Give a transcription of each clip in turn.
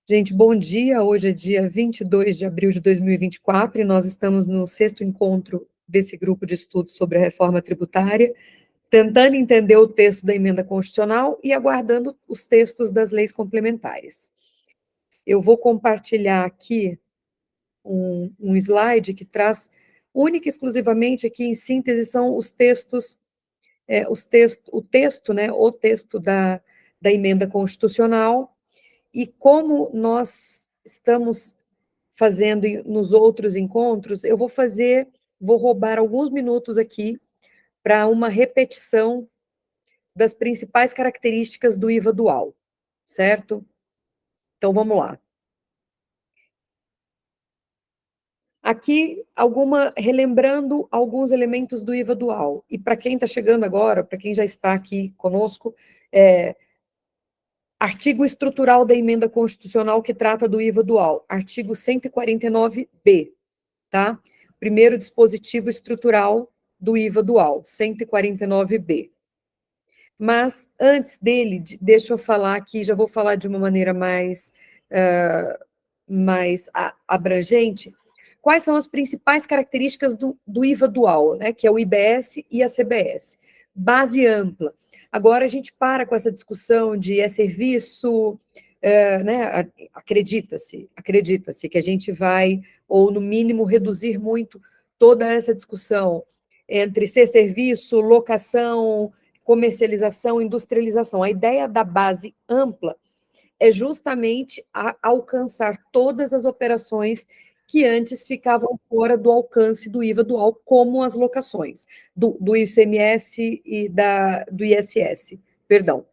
Gente, bom dia. Hoje é dia 22 de abril de 2024 e nós estamos no sexto encontro desse grupo de estudos sobre a reforma tributária, tentando entender o texto da emenda constitucional e aguardando os textos das leis complementares. Eu vou compartilhar aqui um slide que traz única e exclusivamente aqui em síntese são os textos, o texto da emenda constitucional e como nós estamos fazendo nos outros encontros, vou roubar alguns minutos aqui para uma repetição das principais características do IVA dual, certo? Então, vamos lá. Aqui, relembrando alguns elementos do IVA dual. E para quem está chegando agora, para quem já está aqui conosco, artigo estrutural da emenda constitucional que trata do IVA dual, artigo 149b, tá? Primeiro dispositivo estrutural do IVA dual, 149b. Mas, antes dele, deixa eu falar aqui, já vou falar de uma maneira mais abrangente, quais são as principais características do IVA dual, né, que é o IBS e a CBS. Base ampla. Agora a gente para com essa discussão de serviço, né, acredita-se que a gente vai, ou no mínimo, reduzir muito toda essa discussão entre ser serviço, locação, comercialização, industrialização. A ideia da base ampla é justamente alcançar todas as operações que antes ficavam fora do alcance do IVA dual, como as locações, do ICMS e do ISS, perdão.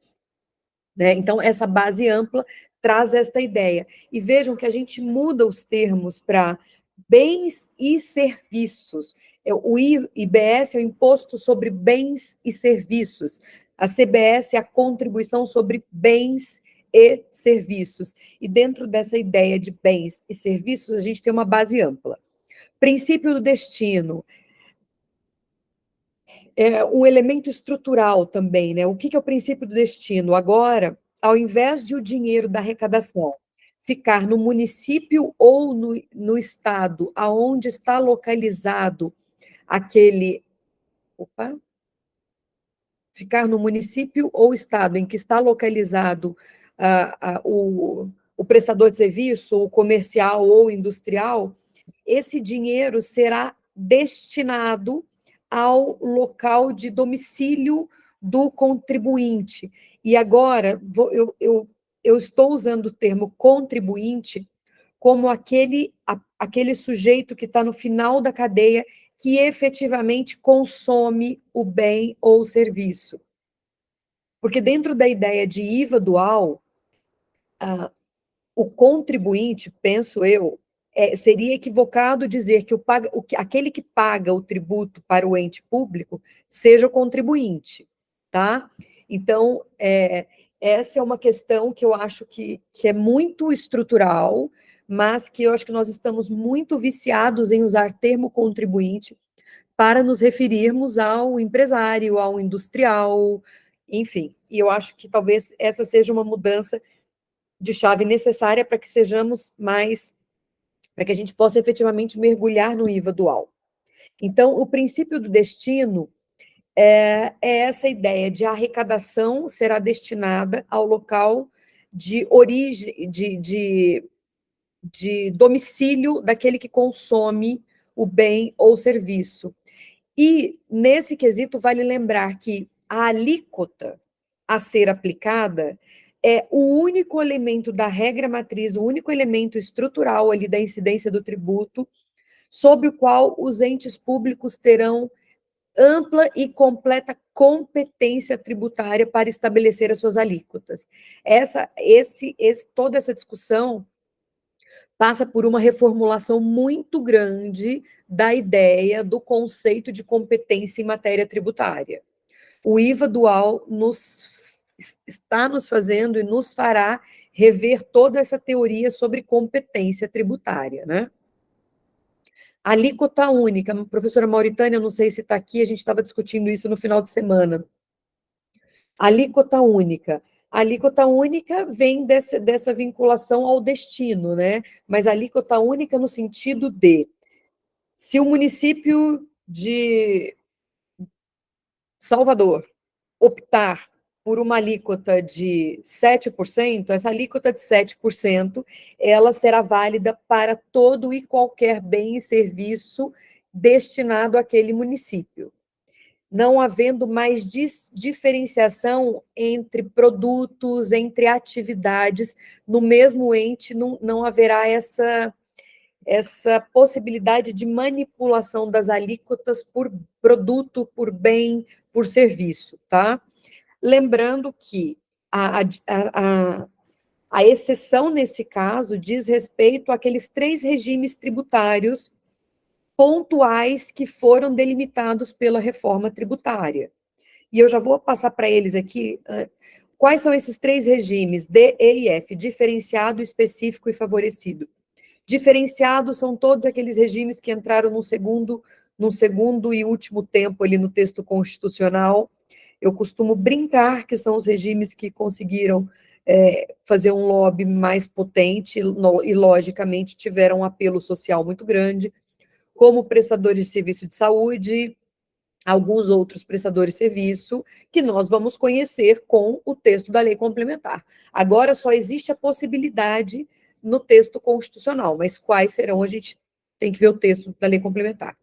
Né? Então, essa base ampla traz esta ideia. E vejam que a gente muda os termos para bens e serviços. O IBS é o Imposto sobre Bens e Serviços. A CBS é a Contribuição sobre Bens e Serviços. E dentro dessa ideia de bens e serviços, a gente tem uma base ampla. Princípio do destino. É um elemento estrutural também, né? O que é o princípio do destino? Agora, ao invés de o dinheiro da arrecadação ficar no município ou no estado aonde está localizado aquele... Opa! Ficar no município ou estado em que está localizado o prestador de serviço, o comercial ou industrial, esse dinheiro será destinado ao local de domicílio do contribuinte. E agora, eu estou usando o termo contribuinte como aquele sujeito que está no final da cadeia que efetivamente consome o bem ou o serviço. Porque dentro da ideia de IVA dual, o contribuinte, penso eu, seria equivocado dizer que aquele que paga o tributo para o ente público seja o contribuinte, tá? Então, essa é uma questão que eu acho que é muito estrutural, mas que eu acho que nós estamos muito viciados em usar termo contribuinte para nos referirmos ao empresário, ao industrial, enfim. E eu acho que talvez essa seja uma mudança de chave necessária para que sejamos mais, para que a gente possa efetivamente mergulhar no IVA dual. Então, o princípio do destino é essa ideia de arrecadação será destinada ao local de origem, de domicílio daquele que consome o bem ou serviço. E, nesse quesito, vale lembrar que a alíquota a ser aplicada é o único elemento da regra matriz, o único elemento estrutural ali da incidência do tributo, sobre o qual os entes públicos terão ampla e completa competência tributária para estabelecer as suas alíquotas. Toda essa discussão passa por uma reformulação muito grande da ideia do conceito de competência em matéria tributária. O IVA dual está nos fazendo e nos fará rever toda essa teoria sobre competência tributária, né? Alíquota única. A professora Mauritânia, não sei se está aqui, a gente estava discutindo isso no final de semana. Alíquota única. A alíquota única vem dessa vinculação ao destino, né? Mas a alíquota única no sentido de, se o município de Salvador optar por uma alíquota de 7%, essa alíquota de 7%, ela será válida para todo e qualquer bem e serviço destinado àquele município. Não havendo mais diferenciação entre produtos, entre atividades, no mesmo ente não haverá essa possibilidade de manipulação das alíquotas por produto, por bem, por serviço, tá? Lembrando que a exceção nesse caso diz respeito àqueles 3 regimes tributários pontuais que foram delimitados pela reforma tributária. E eu já vou passar para eles aqui quais são esses 3 regimes, D, E e F, diferenciado, específico e favorecido. Diferenciados são todos aqueles regimes que entraram num segundo e último tempo ali no texto constitucional. Eu costumo brincar que são os regimes que conseguiram fazer um lobby mais potente e, logicamente, tiveram um apelo social muito grande, como prestadores de serviço de saúde, alguns outros prestadores de serviço, que nós vamos conhecer com o texto da lei complementar. Agora só existe a possibilidade no texto constitucional, mas quais serão, a gente tem que ver o texto da lei complementar.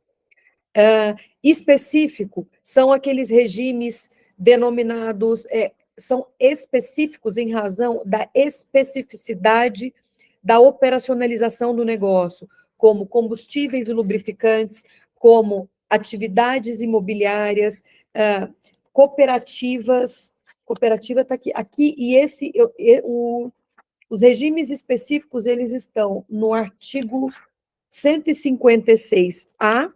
Específico são aqueles regimes denominados, são específicos em razão da especificidade da operacionalização do negócio, como combustíveis e lubrificantes, como atividades imobiliárias, cooperativas, cooperativa está aqui e os regimes específicos, eles estão no artigo 156A,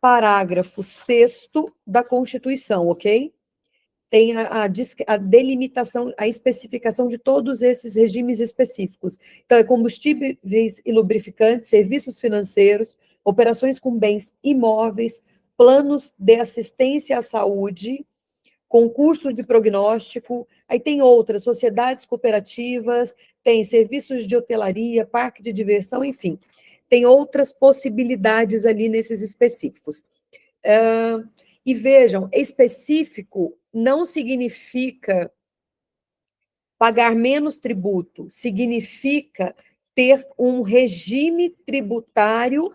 parágrafo 6º da Constituição, ok? Tem a delimitação, a especificação de todos esses regimes específicos. Então, é combustíveis e lubrificantes, serviços financeiros, operações com bens imóveis, planos de assistência à saúde, concurso de prognóstico, aí tem outras, sociedades cooperativas, tem serviços de hotelaria, parque de diversão, enfim. Tem outras possibilidades ali nesses específicos. E vejam, específico não significa pagar menos tributo, significa ter um regime tributário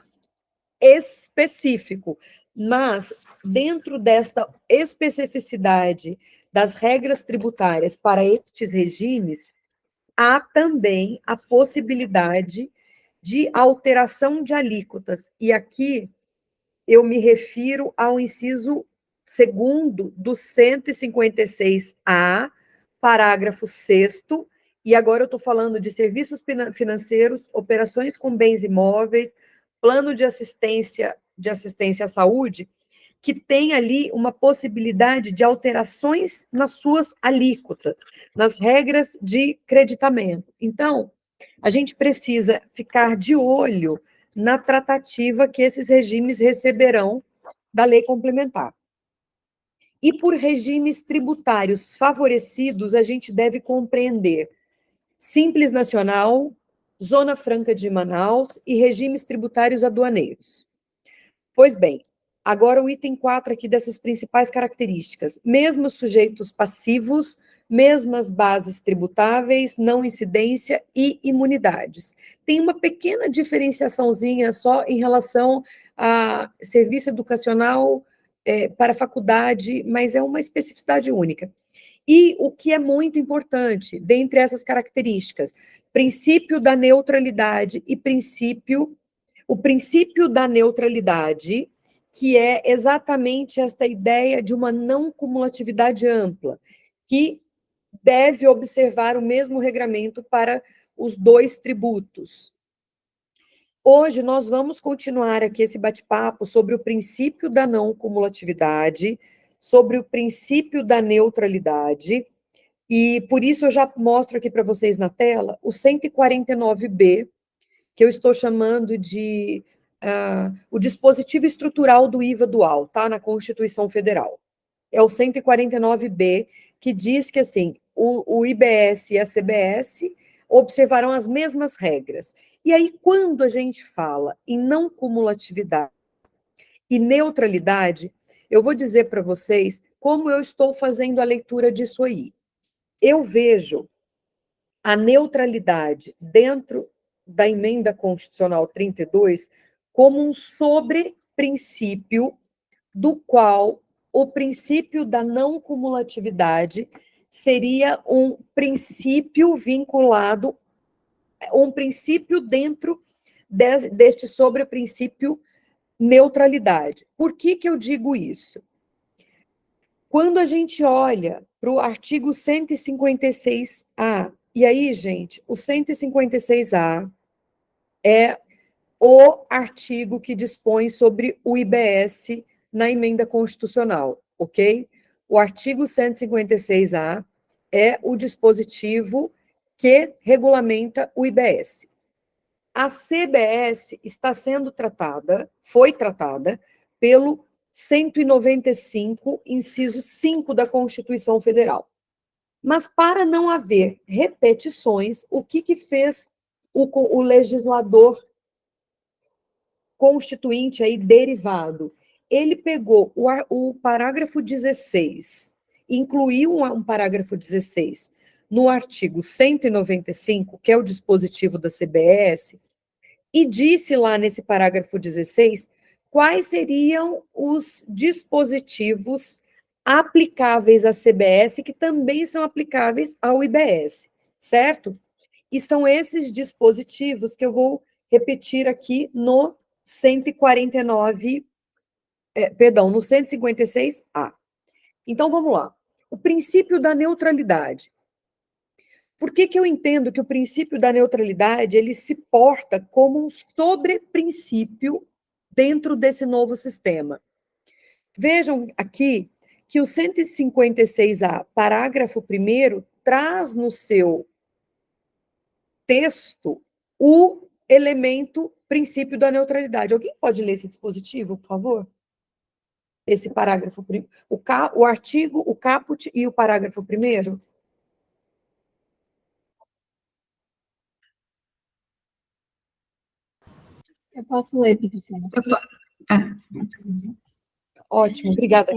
específico, mas dentro desta especificidade das regras tributárias para estes regimes, há também a possibilidade de alteração de alíquotas. E aqui eu me refiro ao inciso 2º do 156A, parágrafo 6º, e agora eu estou falando de serviços financeiros, operações com bens imóveis, plano de assistência à saúde, que tem ali uma possibilidade de alterações nas suas alíquotas, nas regras de creditamento. Então, a gente precisa ficar de olho na tratativa que esses regimes receberão da lei complementar. E por regimes tributários favorecidos, a gente deve compreender Simples Nacional, Zona Franca de Manaus e regimes tributários aduaneiros. Pois bem, agora o item 4 aqui dessas principais características. Mesmos sujeitos passivos, mesmas bases tributáveis, não incidência e imunidades. Tem uma pequena diferenciaçãozinha só em relação a serviço educacional para faculdade, mas é uma especificidade única. E o que é muito importante, dentre essas características, princípio da neutralidade e o princípio da neutralidade, que é exatamente esta ideia de uma não cumulatividade ampla, que deve observar o mesmo regramento para os 2 tributos. Hoje nós vamos continuar aqui esse bate-papo sobre o princípio da não cumulatividade, sobre o princípio da neutralidade, e por isso eu já mostro aqui para vocês na tela o 149B, que eu estou chamando de o dispositivo estrutural do IVA dual, tá? Na Constituição Federal. É o 149B, que diz que, assim, o IBS e a CBS observarão as mesmas regras. E aí, quando a gente fala em não cumulatividade e neutralidade, eu vou dizer para vocês como eu estou fazendo a leitura disso aí. Eu vejo a neutralidade dentro da emenda constitucional 32 como um sobreprincípio do qual o princípio da não cumulatividade seria um princípio vinculado, um princípio dentro deste sobreprincípio neutralidade. Por que eu digo isso? Quando a gente olha para o artigo 156A, e aí, gente, o 156A é o artigo que dispõe sobre o IBS na emenda constitucional, ok? O artigo 156A é o dispositivo que regulamenta o IBS. A CBS está sendo tratada, foi tratada, pelo 195, inciso 5 da Constituição Federal. Mas, para não haver repetições, o que fez o legislador constituinte aí derivado? Ele pegou o parágrafo 16, incluiu um parágrafo 16 no artigo 195, que é o dispositivo da CBS, e disse lá nesse parágrafo 16 quais seriam os dispositivos aplicáveis à CBS, que também são aplicáveis ao IBS, certo? E são esses dispositivos que eu vou repetir aqui no 149, perdão, no 156A. Então, vamos lá. O princípio da neutralidade. Por que eu entendo que o princípio da neutralidade ele se porta como um sobreprincípio dentro desse novo sistema? Vejam aqui que o 156A, parágrafo 1º, traz no seu texto o elemento princípio da neutralidade. Alguém pode ler esse dispositivo, por favor? Esse parágrafo, o artigo, o caput e o parágrafo 1º? Eu posso ler, professora? Ótimo, obrigada.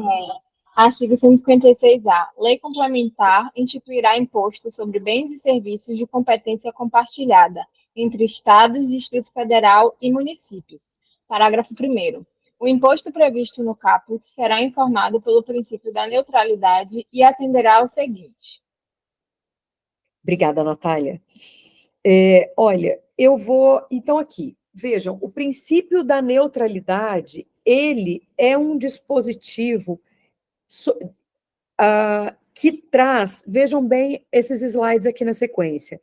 Artigo 156-A. Lei complementar instituirá imposto sobre bens e serviços de competência compartilhada entre Estados, Distrito Federal e municípios. Parágrafo 1º. O imposto previsto no caput será informado pelo princípio da neutralidade e atenderá ao seguinte. Obrigada, Natália. Olha, eu vou... Então, aqui, vejam, o princípio da neutralidade, ele é um dispositivo que traz, vejam bem esses slides aqui na sequência,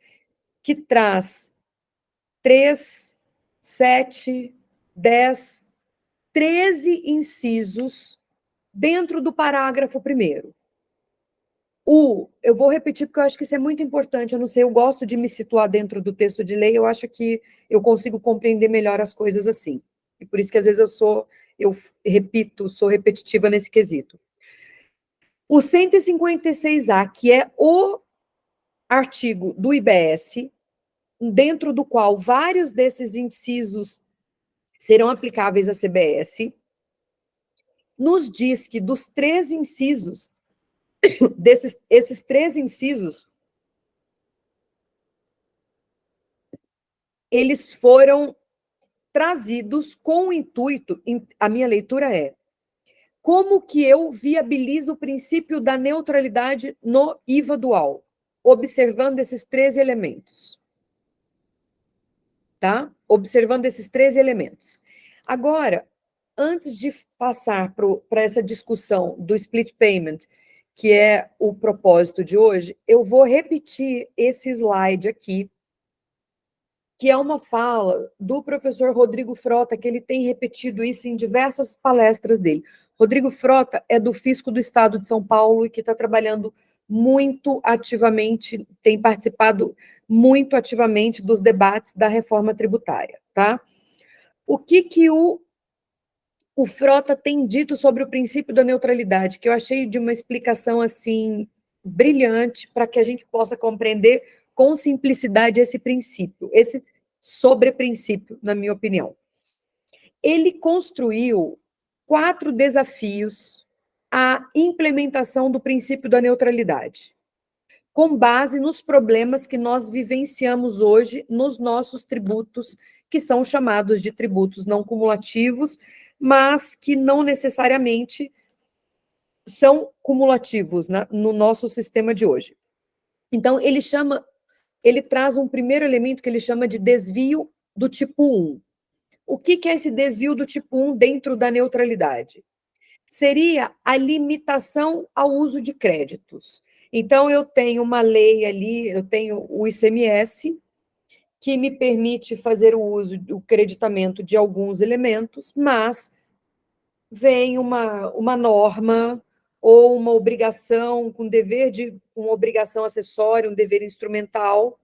que traz 3, 7, 10, 13 incisos dentro do parágrafo 1º. Eu vou repetir porque eu acho que isso é muito importante, eu não sei, eu gosto de me situar dentro do texto de lei, eu acho que eu consigo compreender melhor as coisas assim. E por isso que às vezes eu repito, sou repetitiva nesse quesito. O 156A, que é o artigo do IBS, dentro do qual vários desses incisos serão aplicáveis à CBS, nos diz que dos 3 incisos, esses 3 incisos, eles foram trazidos com o intuito, a minha leitura é, como que eu viabilizo o princípio da neutralidade no IVA dual, observando esses 3 elementos. Tá? Observando esses 3 elementos. Agora, antes de passar para essa discussão do split payment, que é o propósito de hoje, eu vou repetir esse slide aqui, que é uma fala do professor Rodrigo Frota, que ele tem repetido isso em diversas palestras dele. Rodrigo Frota é do Fisco do Estado de São Paulo e que está trabalhando muito ativamente, tem participado muito ativamente dos debates da reforma tributária, tá? O que o Frota tem dito sobre o princípio da neutralidade, que eu achei de uma explicação, assim, brilhante para que a gente possa compreender com simplicidade esse princípio, esse sobreprincípio, na minha opinião. Ele construiu 4 desafios à implementação do princípio da neutralidade, com base nos problemas que nós vivenciamos hoje nos nossos tributos, que são chamados de tributos não cumulativos, mas que não necessariamente são cumulativos, né, no nosso sistema de hoje. Então, ele traz um primeiro elemento que ele chama de desvio do tipo 1. O que é esse desvio do tipo 1 dentro da neutralidade? Seria a limitação ao uso de créditos. Então, eu tenho uma lei ali, eu tenho o ICMS, que me permite fazer o uso, o creditamento de alguns elementos, mas vem uma norma ou uma obrigação com uma obrigação acessória, um dever instrumental,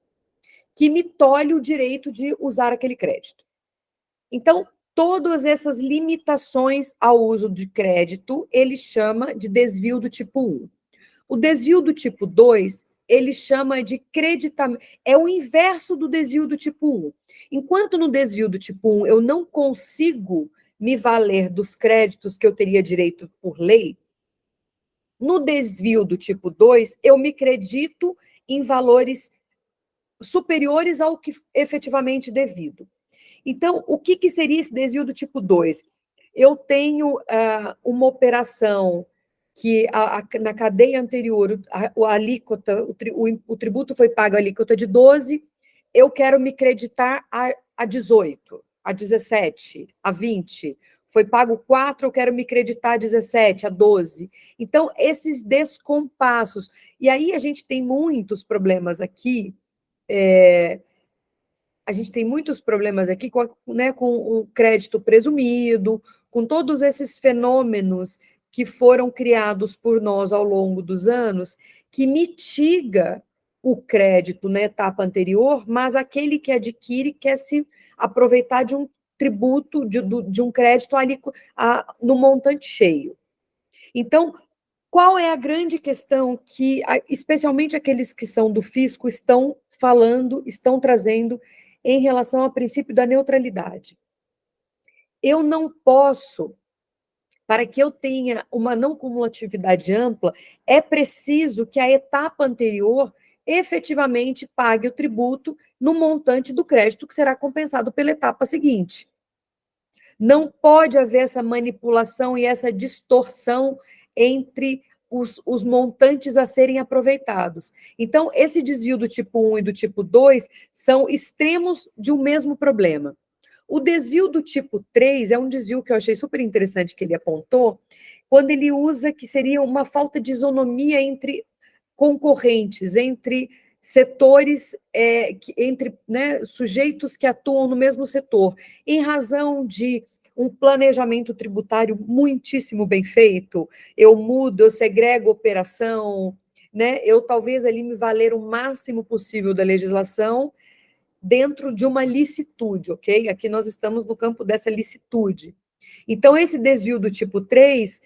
que me tolhe o direito de usar aquele crédito. Então, todas essas limitações ao uso de crédito, ele chama de desvio do tipo 1. O desvio do tipo 2, ele chama de creditamento. É o inverso do desvio do tipo 1. Enquanto no desvio do tipo 1 eu não consigo me valer dos créditos que eu teria direito por lei, no desvio do tipo 2, eu me credito em valores superiores ao que efetivamente devido. Então, o que seria esse desvio do tipo 2? Eu tenho uma operação que na cadeia anterior a alíquota, o tributo foi pago a alíquota de 12, eu quero me creditar a 18, a 17, a 20. Foi pago 4, eu quero me creditar a 17, a 12. Então, esses descompassos. E aí a gente tem muitos problemas aqui, a gente tem muitos problemas aqui né, com o crédito presumido, com todos esses fenômenos que foram criados por nós ao longo dos anos, que mitiga o crédito na etapa anterior, mas aquele que adquire quer se aproveitar de um tributo, de um crédito ali no montante cheio. Então, qual é a grande questão que, especialmente aqueles que são do fisco, estão falando, estão trazendo em relação ao princípio da neutralidade? Eu não posso, para que eu tenha uma não cumulatividade ampla, é preciso que a etapa anterior efetivamente pague o tributo no montante do crédito que será compensado pela etapa seguinte. Não pode haver essa manipulação e essa distorção entre os montantes a serem aproveitados. Então, esse desvio do tipo 1 e do tipo 2 são extremos de um mesmo problema. O desvio do tipo 3 é um desvio que eu achei super interessante que ele apontou, quando ele usa que seria uma falta de isonomia entre concorrentes, entre setores, entre, né, sujeitos que atuam no mesmo setor, em razão de um planejamento tributário muitíssimo bem feito, eu segrego operação, né? Eu talvez ali me valer o máximo possível da legislação dentro de uma licitude, ok? Aqui nós estamos no campo dessa licitude. Então, esse desvio do tipo 3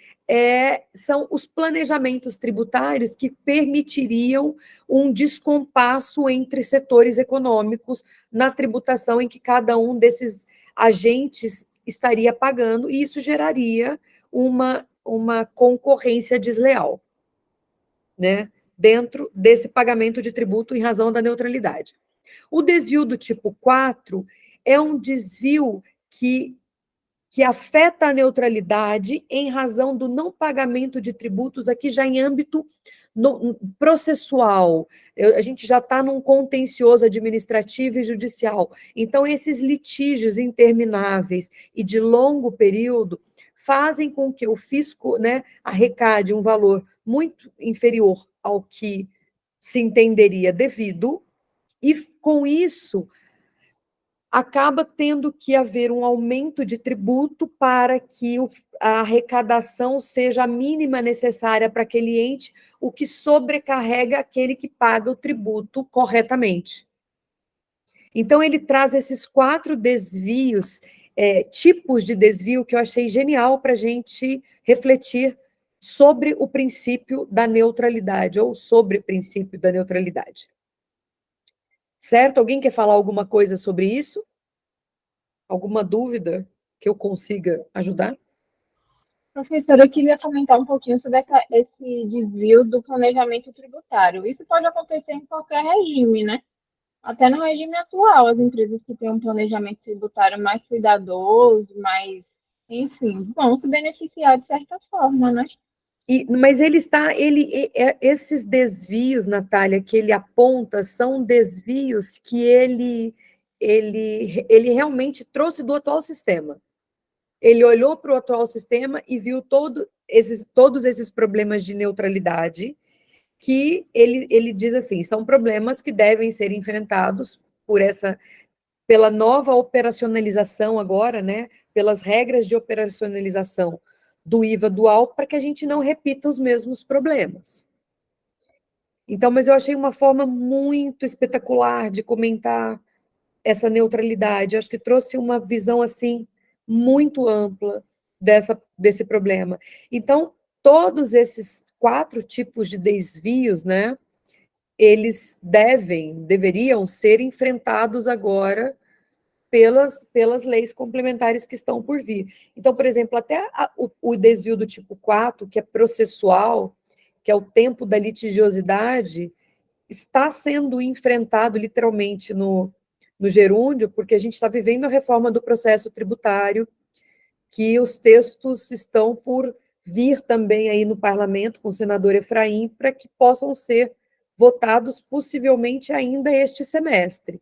são os planejamentos tributários que permitiriam um descompasso entre setores econômicos na tributação em que cada um desses agentes estaria pagando, e isso geraria uma concorrência desleal, né, dentro desse pagamento de tributo em razão da neutralidade. O desvio do tipo 4 é um desvio que afeta a neutralidade em razão do não pagamento de tributos aqui já em âmbito processual. A gente já está num contencioso administrativo e judicial. Então, esses litígios intermináveis e de longo período fazem com que o fisco, né, arrecade um valor muito inferior ao que se entenderia devido, e com isso acaba tendo que haver um aumento de tributo para que a arrecadação seja a mínima necessária para aquele ente, o que sobrecarrega aquele que paga o tributo corretamente. Então, ele traz esses 4 desvios, tipos de desvio, que eu achei genial para a gente refletir sobre o princípio da neutralidade, ou sobre o princípio da neutralidade. Certo? Alguém quer falar alguma coisa sobre isso? Alguma dúvida que eu consiga ajudar? Professora, eu queria comentar um pouquinho sobre esse desvio do planejamento tributário. Isso pode acontecer em qualquer regime, né? Até no regime atual, as empresas que têm um planejamento tributário mais cuidadoso, mais, enfim, vão se beneficiar de certa forma, né? Mas esses desvios, Natália, que ele aponta, são desvios que ele realmente trouxe do atual sistema. Ele olhou para o atual sistema e viu todos esses problemas de neutralidade, que ele diz assim, são problemas que devem ser enfrentados pela nova operacionalização agora, né, pelas regras de operacionalização do IVA dual, para que a gente não repita os mesmos problemas. Então, mas eu achei uma forma muito espetacular de comentar essa neutralidade. Eu acho que trouxe uma visão assim muito ampla desse problema. Então, todos esses 4 tipos de desvios, né, eles deveriam ser enfrentados agora pelas leis complementares que estão por vir. Então, por exemplo, até o desvio do tipo 4, que é processual, que é o tempo da litigiosidade, está sendo enfrentado literalmente no gerúndio, porque a gente está vivendo a reforma do processo tributário, que os textos estão por vir também aí no parlamento com o senador Efraim, para que possam ser votados possivelmente ainda este semestre.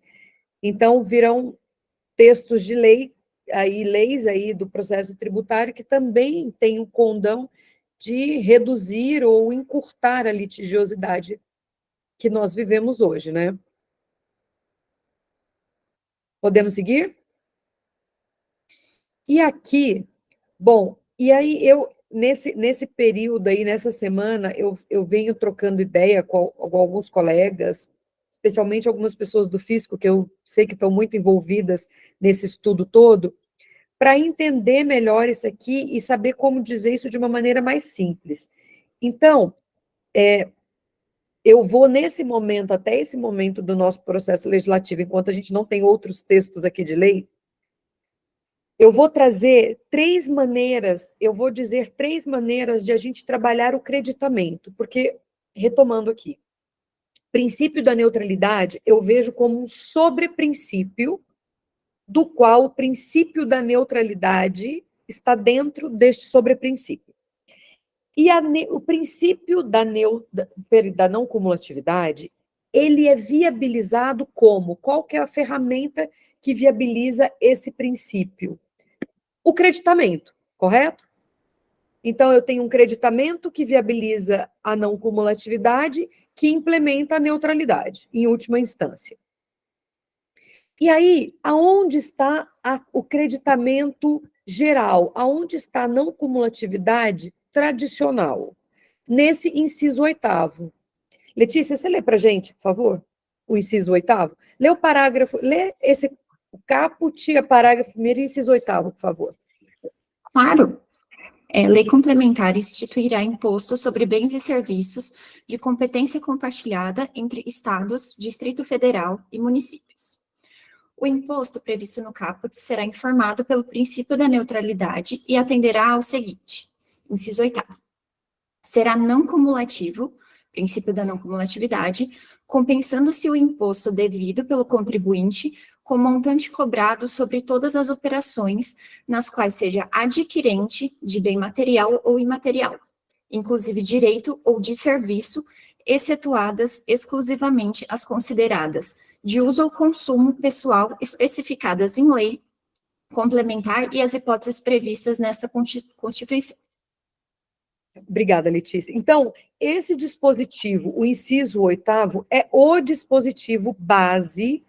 Então, virão textos de lei, leis aí do processo tributário que também têm o condão de reduzir ou encurtar a litigiosidade que nós vivemos hoje, né? Podemos seguir? E aqui, bom, e aí nesse período aí, nessa semana, eu venho trocando ideia com alguns colegas, especialmente algumas pessoas do fisco, que eu sei que estão muito envolvidas nesse estudo todo, para entender melhor isso aqui e saber como dizer isso de uma maneira mais simples. Então, eu vou nesse momento, até esse momento do nosso processo legislativo, enquanto a gente não tem outros textos aqui de lei, eu vou trazer 3 maneiras, eu vou dizer 3 maneiras de a gente trabalhar o creditamento, porque, retomando aqui, princípio da neutralidade eu vejo como um sobreprincípio do qual o princípio da neutralidade está dentro deste sobreprincípio. E o princípio da não cumulatividade, ele é viabilizado como? Qual que é a ferramenta que viabiliza esse princípio? O creditamento, correto? Então, eu tenho um creditamento que viabiliza a não cumulatividade, que implementa a neutralidade, em última instância. E aí, aonde está o creditamento geral? Aonde está a não cumulatividade tradicional? Nesse inciso 8º. Letícia, você lê para a gente, por favor? O inciso 8º? Lê o parágrafo, lê o caput, parágrafo 1º e inciso 8º, por favor. Claro. Lei complementar instituirá imposto sobre bens e serviços de competência compartilhada entre Estados, Distrito Federal e municípios. O imposto previsto no caput será informado pelo princípio da neutralidade e atenderá ao seguinte: inciso 8º. Será não cumulativo, princípio da não cumulatividade, compensando-se o imposto devido pelo contribuinte com montante cobrado sobre todas as operações nas quais seja adquirente de bem material ou imaterial, inclusive direito ou de serviço, excetuadas exclusivamente as consideradas de uso ou consumo pessoal especificadas em lei complementar e as hipóteses previstas nesta Constituição. Obrigada, Letícia. Então, esse dispositivo, o inciso 8º, é o dispositivo base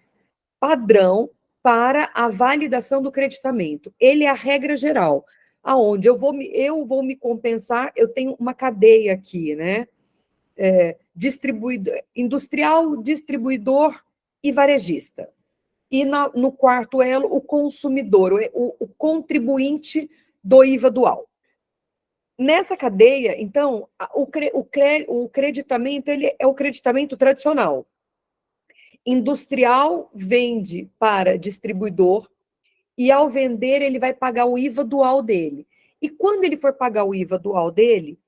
padrão para a validação do creditamento. Ele é a regra geral, aonde eu vou me compensar, eu tenho uma cadeia aqui, né? Industrial, distribuidor e varejista. E no 4º elo, o consumidor, o contribuinte do IVA dual. nessa cadeia, então, o creditamento, ele é o creditamento tradicional. Industrial vende para distribuidor e, ao vender, ele vai pagar o IVA dual dele. E quando ele for pagar o IVA dual dele,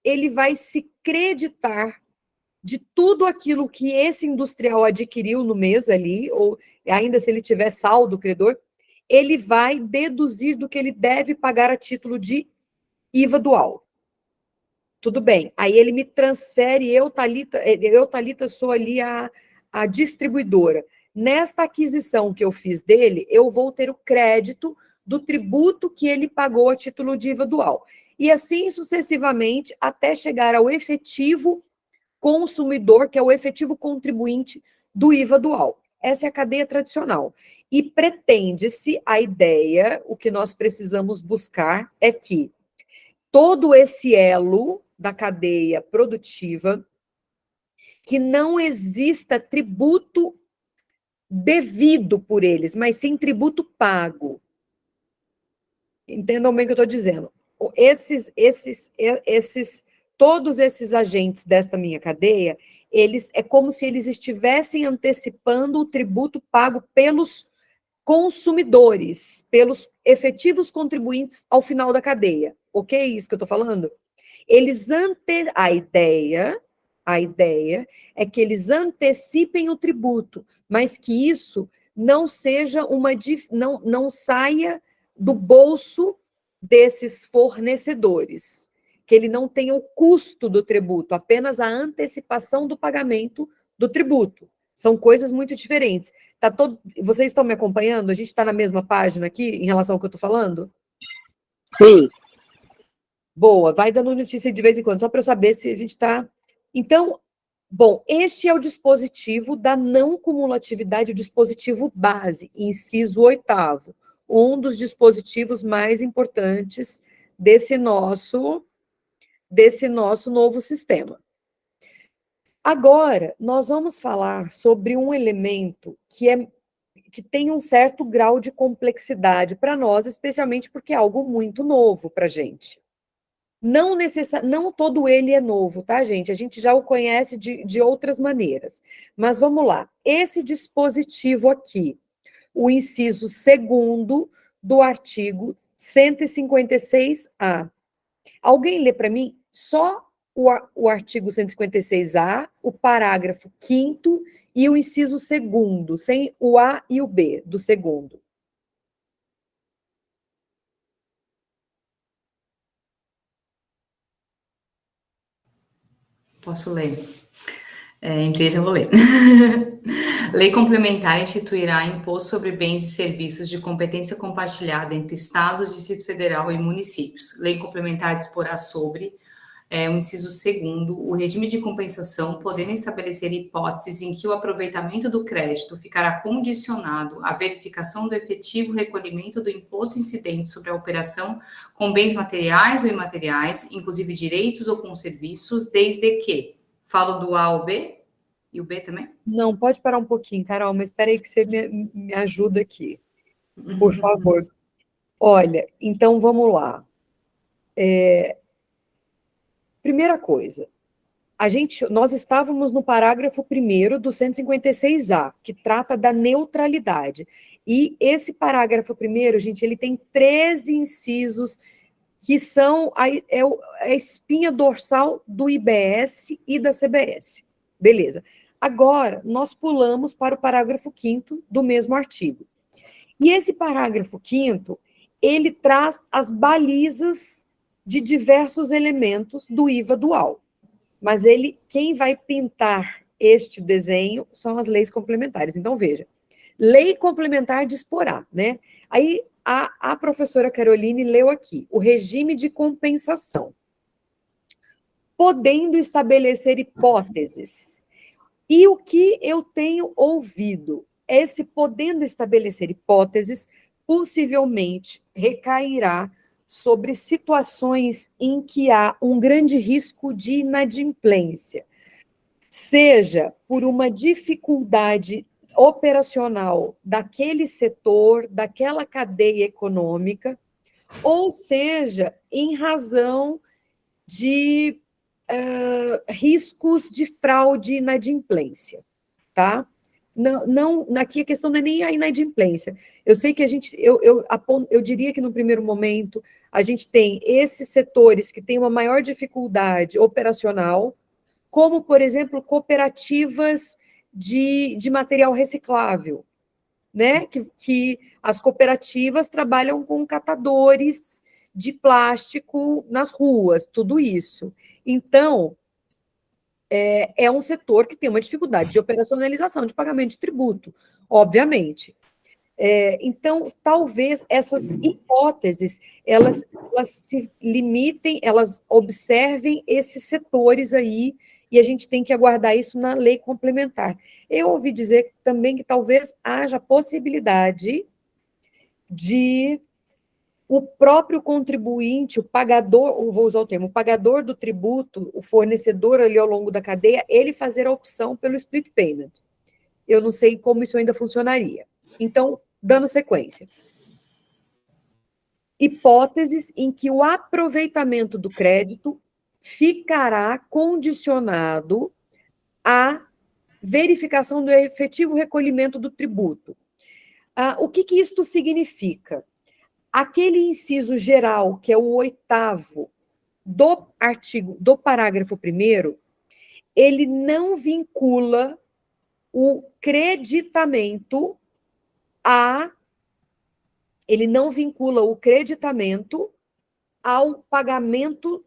ele vai se creditar de tudo aquilo que esse industrial adquiriu no mês ali, ou ainda se ele tiver saldo credor, ele vai deduzir do que ele deve pagar a título de IVA dual. Tudo bem. Aí ele me transfere, eu, Thalita, sou ali a distribuidora. Nesta aquisição que eu fiz dele, eu vou ter o crédito do tributo que ele pagou a título de IVA dual. E assim sucessivamente, até chegar ao efetivo consumidor, que é o efetivo contribuinte do IVA dual. Essa é a cadeia tradicional. E pretende-se a ideia, o que nós precisamos buscar é que todo esse elo da cadeia produtiva, que não exista tributo devido por eles, mas sim tributo pago. Entendam bem o que eu estou dizendo. Todos esses agentes desta minha cadeia, é como se eles estivessem antecipando o tributo pago pelos consumidores, pelos efetivos contribuintes ao final da cadeia. Ok? Isso que eu estou falando? A ideia é que eles antecipem o tributo, mas que isso não seja não saia do bolso desses fornecedores, que ele não tenha o custo do tributo, apenas a antecipação do pagamento do tributo. São coisas muito diferentes. Vocês estão me acompanhando? A gente está na mesma página aqui em relação ao que eu estou falando? Sim. Boa, vai dando notícia de vez em quando, só para eu saber se a gente está... Então, bom, este é o dispositivo da não cumulatividade, o dispositivo base, inciso 8º, um dos dispositivos mais importantes desse nosso novo sistema. Agora, nós vamos falar sobre um elemento que tem um certo grau de complexidade para nós, especialmente porque é algo muito novo para a gente. Não todo ele é novo, tá, gente? A gente já o conhece de outras maneiras. Mas vamos lá. Esse dispositivo aqui, o inciso 2º do artigo 156-A. Alguém lê para mim só o artigo 156-A, o parágrafo 5º e o inciso 2º, sem o A e o B do 2º. Posso ler? Entrei, já vou ler. Lei complementar instituirá imposto sobre bens e serviços de competência compartilhada entre Estados, Distrito Federal e municípios. Lei complementar disporá sobre o inciso 2º, o regime de compensação, podendo estabelecer hipóteses em que o aproveitamento do crédito ficará condicionado à verificação do efetivo recolhimento do imposto incidente sobre a operação com bens materiais ou imateriais, inclusive direitos ou com serviços, desde que... Falo do A ao B? E o B também? Não, pode parar um pouquinho, Carol, mas espera aí que você me ajuda aqui, por favor. Olha, então vamos lá. Primeira coisa, nós estávamos no parágrafo 1º do 156-A, que trata da neutralidade. E esse parágrafo 1º, gente, ele tem 13 incisos que são a espinha dorsal do IBS e da CBS. Beleza. Agora, nós pulamos para o parágrafo 5º do mesmo artigo. E esse parágrafo 5º, ele traz as balizas de diversos elementos do IVA dual. Mas quem vai pintar este desenho são as leis complementares. Então, veja, lei complementar disporá, né? Aí, a professora Caroline leu aqui, o regime de compensação, podendo estabelecer hipóteses. E o que eu tenho ouvido, esse podendo estabelecer hipóteses, possivelmente recairá sobre situações em que há um grande risco de inadimplência, seja por uma dificuldade operacional daquele setor, daquela cadeia econômica, ou seja, em razão de riscos de fraude e inadimplência, tá? Não, aqui a questão não é nem a inadimplência. Eu sei que eu diria que no primeiro momento a gente tem esses setores que têm uma maior dificuldade operacional, como, por exemplo, cooperativas de material reciclável, né? Que as cooperativas trabalham com catadores de plástico nas ruas, tudo isso. Então, é um setor que tem uma dificuldade de operacionalização, de pagamento de tributo, obviamente. Então, talvez essas hipóteses, elas se limitem, elas observem esses setores aí, e a gente tem que aguardar isso na lei complementar. Eu ouvi dizer também que talvez haja possibilidade de o próprio contribuinte, o pagador, vou usar o termo, o pagador do tributo, o fornecedor ali ao longo da cadeia, ele fazer a opção pelo split payment. Eu não sei como isso ainda funcionaria. Então, dando sequência. Hipóteses em que o aproveitamento do crédito ficará condicionado à verificação do efetivo recolhimento do tributo. O que isto significa? Aquele inciso geral, que é o 8º do artigo, do parágrafo 1º, ele não vincula o creditamento ao pagamento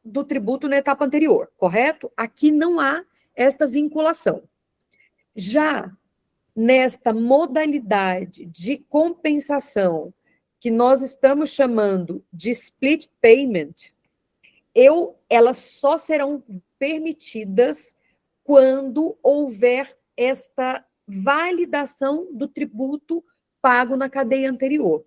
do tributo na etapa anterior, correto? Aqui não há esta vinculação. Já nesta modalidade de compensação que nós estamos chamando de split payment, elas só serão permitidas quando houver esta validação do tributo pago na cadeia anterior.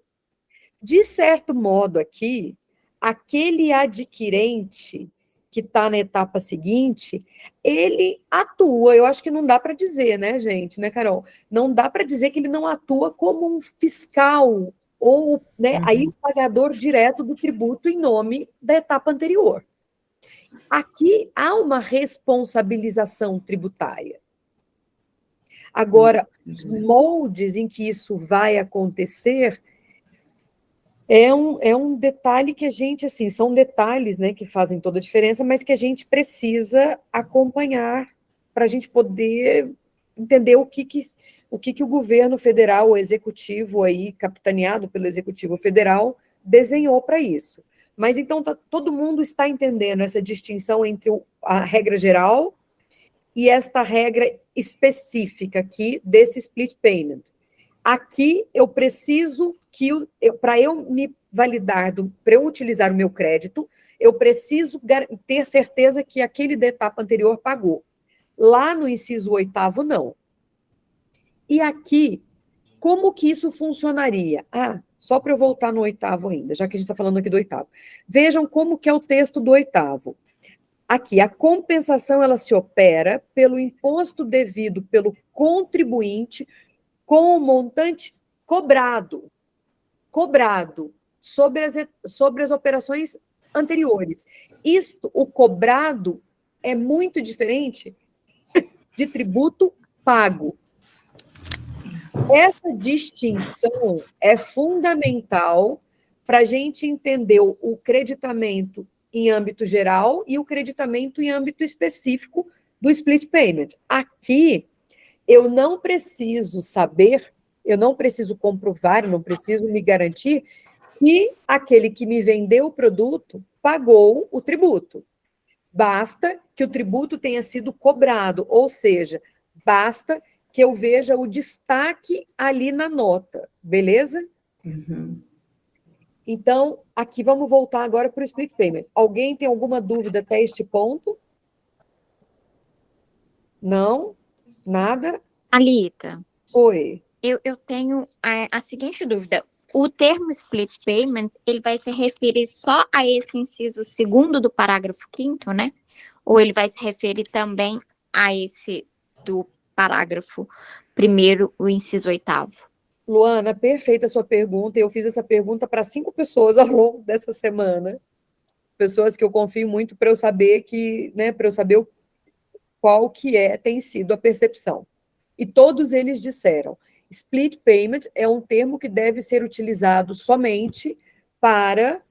De certo modo, aqui, aquele adquirente que está na etapa seguinte, ele atua, eu acho que não dá para dizer, né, gente, né, Carol? Não dá para dizer que ele não atua como um fiscal, ou, né, aí o pagador direto do tributo em nome da etapa anterior. Aqui há uma responsabilização tributária. Agora, os moldes em que isso vai acontecer é um detalhe que a gente, assim, são detalhes, né, que fazem toda a diferença, mas que a gente precisa acompanhar para a gente poder entender o que o governo federal, o executivo aí, capitaneado pelo executivo federal, desenhou para isso. Mas então todo mundo está entendendo essa distinção entre a regra geral e esta regra específica aqui desse split payment. Aqui eu preciso para eu me validar, para eu utilizar o meu crédito, eu preciso ter certeza que aquele da etapa anterior pagou. Lá no inciso 8º, não. E aqui, como que isso funcionaria? Só para eu voltar no 8º ainda, já que a gente está falando aqui do 8º. Vejam como que é o texto do 8º. Aqui, a compensação, ela se opera pelo imposto devido pelo contribuinte com o montante cobrado sobre as operações anteriores. O cobrado é muito diferente de tributo pago. Essa distinção é fundamental para a gente entender o creditamento em âmbito geral e o creditamento em âmbito específico do split payment. Aqui, eu não preciso saber, eu não preciso comprovar, eu não preciso me garantir que aquele que me vendeu o produto pagou o tributo. Basta que o tributo tenha sido cobrado, ou seja, basta que eu veja o destaque ali na nota, beleza? Então, aqui vamos voltar agora para o split payment. Alguém tem alguma dúvida até este ponto? Não? Nada? Alita, Oi. eu tenho a seguinte dúvida. O termo split payment, ele vai se referir só a esse inciso 2º do parágrafo 5º, né? Ou ele vai se referir também a esse do parágrafo 1º, o inciso 8º? Luana, perfeita a sua pergunta. Eu fiz essa pergunta para 5 pessoas ao longo dessa semana. pessoas que eu confio muito para eu saber que, né, para eu saber qual que tem sido a percepção. E todos eles disseram, split payment é um termo que deve ser utilizado somente para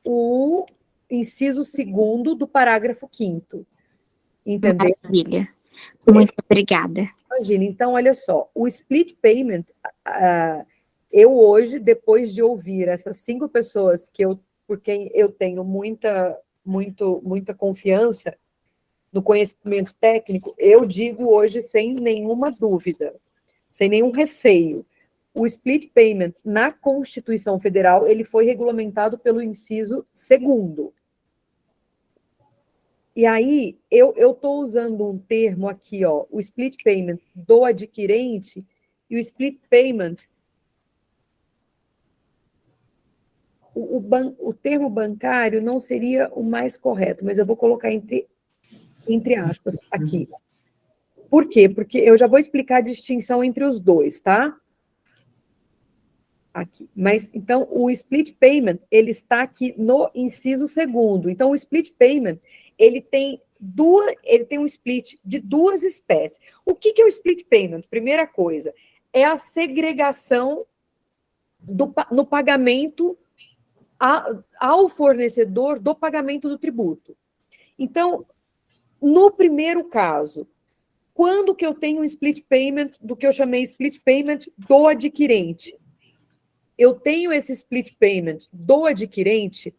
o inciso 2º do parágrafo 5º. Entendeu? Maravilha. Muito obrigada. Imagina, então, olha só, o split payment, eu hoje, depois de ouvir essas 5 pessoas por quem eu tenho muita confiança no conhecimento técnico, eu digo hoje sem nenhuma dúvida, sem nenhum receio. O split payment na Constituição Federal, ele foi regulamentado pelo inciso 2º. E aí, eu estou usando um termo aqui, ó, o split payment do adquirente e o split payment, o termo bancário não seria o mais correto, mas eu vou colocar entre aspas aqui. Por quê? Porque eu já vou explicar a distinção entre os dois, tá? Aqui. Mas, então, o split payment, ele está aqui no inciso 2º. Então, o split payment, ele tem um split de 2 espécies. O que é o split payment? Primeira coisa, é a segregação no pagamento ao fornecedor do pagamento do tributo. Então, no primeiro caso, quando que eu tenho um split payment do que eu chamei split payment do adquirente? Eu tenho esse split payment do adquirente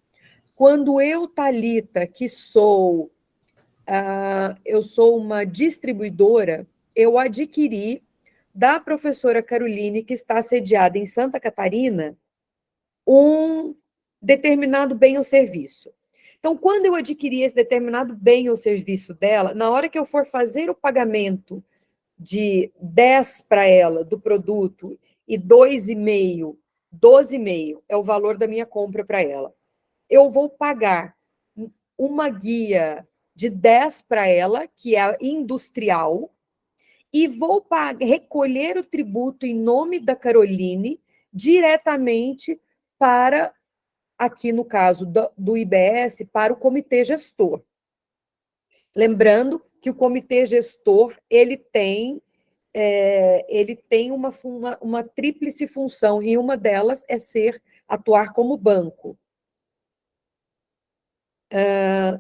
quando eu, Thalita, que eu sou uma distribuidora, eu adquiri da professora Caroline, que está sediada em Santa Catarina, um determinado bem ou serviço. Então, quando eu adquiri esse determinado bem ou serviço dela, na hora que eu for fazer o pagamento de 10 para ela do produto e 2,5, 12,5 é o valor da minha compra para ela. Eu vou pagar uma guia de 10 para ela, que é a industrial, e vou recolher o tributo em nome da Caroline diretamente para, aqui no caso do IBS, para o comitê gestor. Lembrando que o comitê gestor, ele tem uma tríplice função, e uma delas é atuar como banco.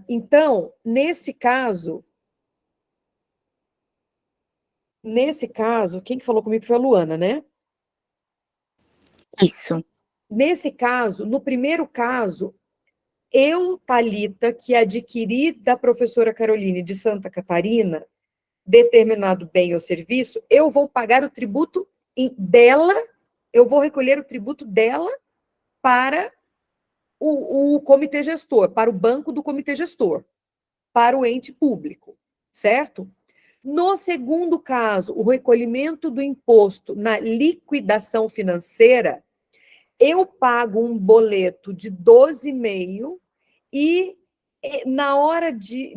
Então, nesse caso, quem que falou comigo foi a Luana, né? Isso. Nesse caso, no primeiro caso, eu, Thalita, que adquiri da professora Caroline de Santa Catarina, determinado bem ou serviço, eu vou pagar o tributo dela, eu vou recolher o tributo dela para o comitê gestor, para o banco do comitê gestor, para o ente público, certo? No segundo caso, o recolhimento do imposto na liquidação financeira, eu pago um boleto de 12,5 e na hora de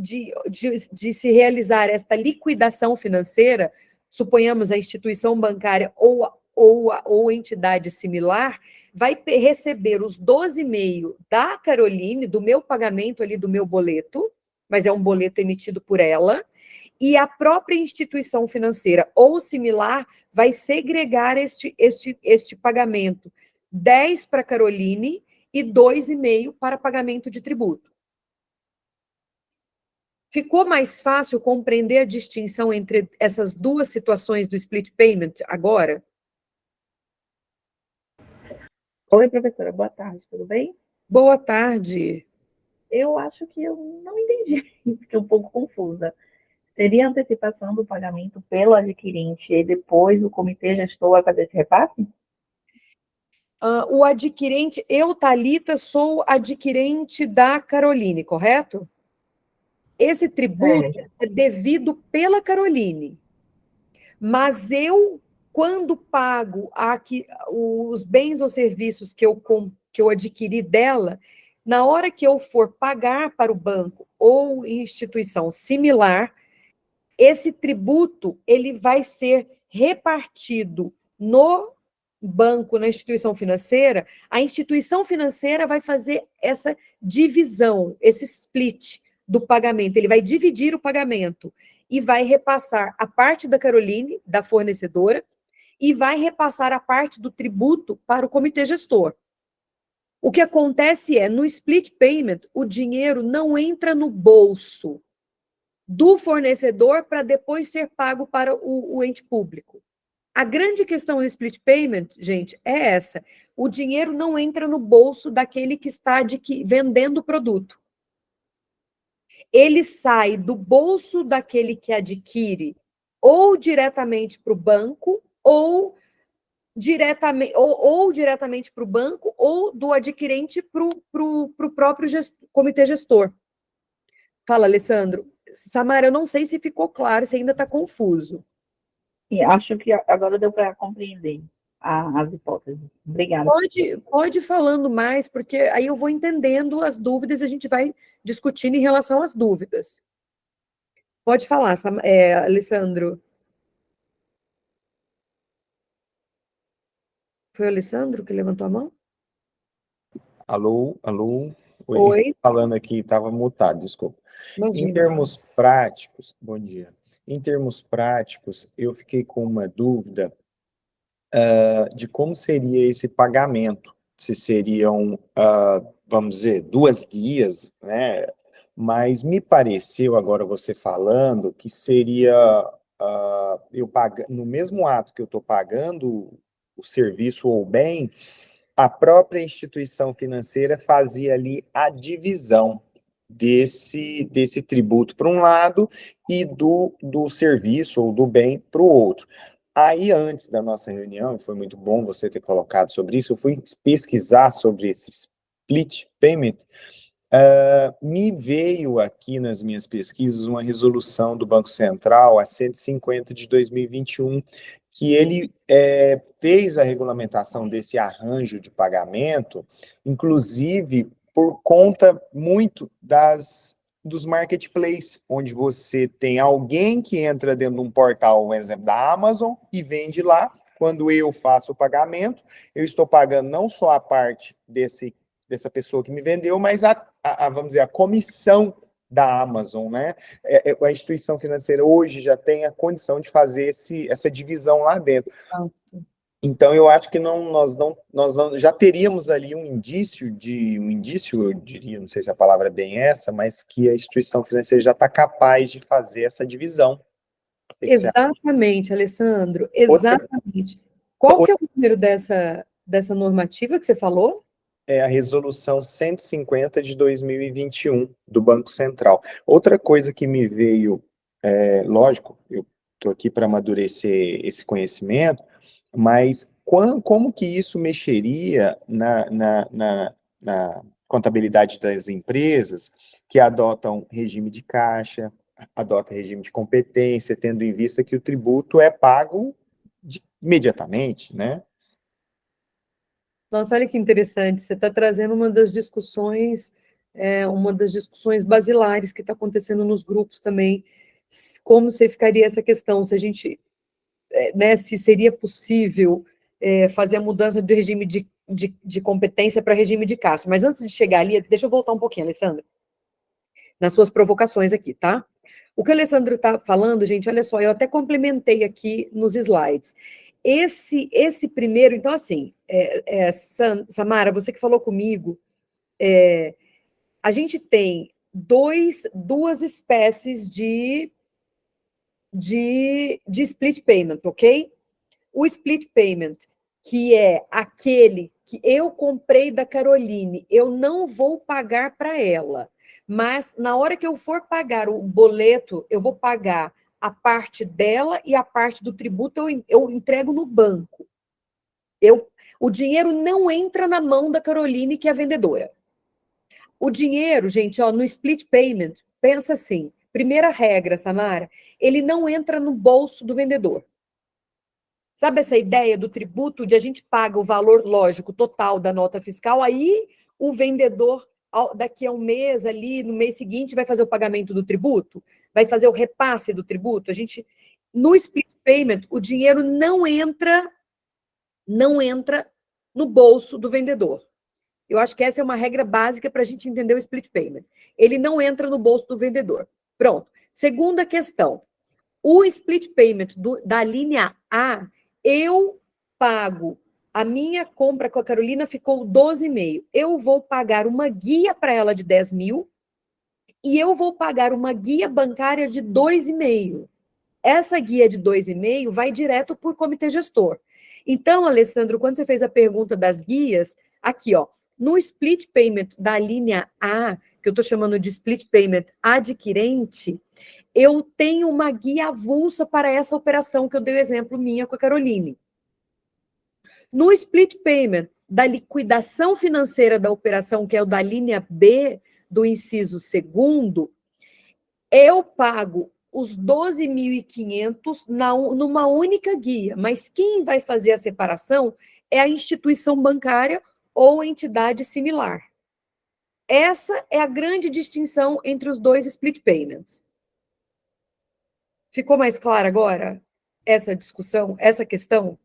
se realizar esta liquidação financeira, suponhamos a instituição bancária ou entidade similar, vai receber os 12,5 da Caroline, do meu pagamento ali, do meu boleto, mas é um boleto emitido por ela, e a própria instituição financeira ou similar vai segregar este pagamento, 10 para a Caroline e 2,5 para pagamento de tributo. Ficou mais fácil compreender a distinção entre essas duas situações do split payment agora? Oi, professora, boa tarde, tudo bem? Boa tarde. Eu acho que eu não entendi, fiquei um pouco confusa. Seria a antecipação do pagamento pelo adquirente e depois o comitê gestor vai fazer esse repasse? O adquirente, eu, Thalita, sou adquirente da Caroline, correto? Esse tributo é devido pela Caroline. Mas eu, quando pago os bens ou serviços que eu adquiri dela, na hora que eu for pagar para o banco ou instituição similar, esse tributo ele vai ser repartido no banco na instituição financeira, a instituição financeira vai fazer essa divisão, esse split do pagamento. Ele vai dividir o pagamento e vai repassar a parte da Caroline, da fornecedora, e vai repassar a parte do tributo para o comitê gestor. O que acontece é, no split payment, o dinheiro não entra no bolso do fornecedor para depois ser pago para o ente público. A grande questão do split payment, gente, é essa. O dinheiro não entra no bolso daquele que está vendendo o produto. Ele sai do bolso daquele que adquire ou diretamente para o banco, ou diretamente para o banco, ou do adquirente para o próprio comitê gestor. Fala, Alessandro. Samara, eu não sei se ficou claro, se ainda está confuso. E acho que agora deu para compreender as hipóteses. Obrigada. Pode ir falando mais, porque aí eu vou entendendo as dúvidas e a gente vai discutindo em relação às dúvidas. Pode falar, Alessandro. Foi o Alessandro que levantou a mão? Alô, alô. Oi. Falando aqui, estava mutado, desculpa. Imagina. Em termos práticos, bom dia. Em termos práticos, eu fiquei com uma dúvida de como seria esse pagamento. Se seriam, vamos dizer, 2 guias, né? Mas me pareceu, agora você falando, que seria eu no mesmo ato que eu estou pagando o serviço ou o bem, a própria instituição financeira fazia ali a divisão desse tributo para um lado e do serviço ou do bem para o outro. Aí, antes da nossa reunião, foi muito bom você ter colocado sobre isso, eu fui pesquisar sobre esse split payment. Me veio aqui nas minhas pesquisas uma resolução do Banco Central, a 150 de 2021, que ele fez a regulamentação desse arranjo de pagamento, inclusive por conta muito dos marketplaces, onde você tem alguém que entra dentro de um portal, um exemplo da Amazon, e vende lá. Quando eu faço o pagamento, eu estou pagando não só a parte dessa pessoa que me vendeu, mas vamos dizer, a comissão da Amazon, né? A instituição financeira hoje já tem a condição de fazer essa divisão lá dentro. Então, eu acho que nós já teríamos ali um indício, eu diria, não sei se a palavra é bem essa, mas que a instituição financeira já está capaz de fazer essa divisão. Exatamente, Alessandro, exatamente. Qual que é o número dessa normativa que você falou? É a resolução 150 de 2021 do Banco Central. Outra coisa que me veio, lógico, eu estou aqui para amadurecer esse conhecimento, mas como que isso mexeria na contabilidade das empresas que adotam regime de caixa, adotam regime de competência, tendo em vista que o tributo é pago imediatamente, né? Nossa, olha que interessante, você está trazendo uma das discussões basilares que está acontecendo nos grupos também, como você ficaria essa questão, se a gente, se seria possível fazer a mudança do regime de competência para regime de caixa. Mas antes de chegar ali, deixa eu voltar um pouquinho, Alessandro, nas suas provocações aqui, tá? O que o Alessandro está falando, gente, olha só, eu até complementei aqui nos slides. Esse primeiro, então, assim, Samara, você que falou comigo, a gente tem duas espécies de split payment, ok? O split payment, que é aquele que eu comprei da Caroline, eu não vou pagar para ela, mas na hora que eu for pagar o boleto, eu vou pagar a parte dela e a parte do tributo eu entrego no banco. O dinheiro não entra na mão da Caroline, que é a vendedora. O dinheiro, gente, no split payment, pensa assim, primeira regra, Samara, ele não entra no bolso do vendedor. Sabe essa ideia do tributo, de a gente paga o valor, lógico, total da nota fiscal, aí o vendedor, daqui a um mês ali, no mês seguinte, vai fazer o pagamento do tributo? Vai fazer o repasse do tributo? No split payment, o dinheiro não entra não entra no bolso do vendedor. Eu acho que essa é uma regra básica para a gente entender o split payment. Ele não entra no bolso do vendedor. Pronto. Segunda questão. O split payment da linha A, eu pago. A minha compra com a Carolina ficou 12,5. Eu vou pagar uma guia para ela de 10 mil e eu vou pagar uma guia bancária de 2,5. Essa guia de 2,5 vai direto para o comitê gestor. Então, Alessandro, quando você fez a pergunta das guias, aqui, ó, no split payment da linha A, que eu estou chamando de split payment adquirente, eu tenho uma guia avulsa para essa operação que eu dei o exemplo minha com a Caroline. No split payment da liquidação financeira da operação, que é o da linha B, do inciso 2º, eu pago os 12.500 numa única guia, mas quem vai fazer a separação é a instituição bancária ou entidade similar. Essa é a grande distinção entre os dois split payments. Ficou mais clara agora essa discussão, essa questão?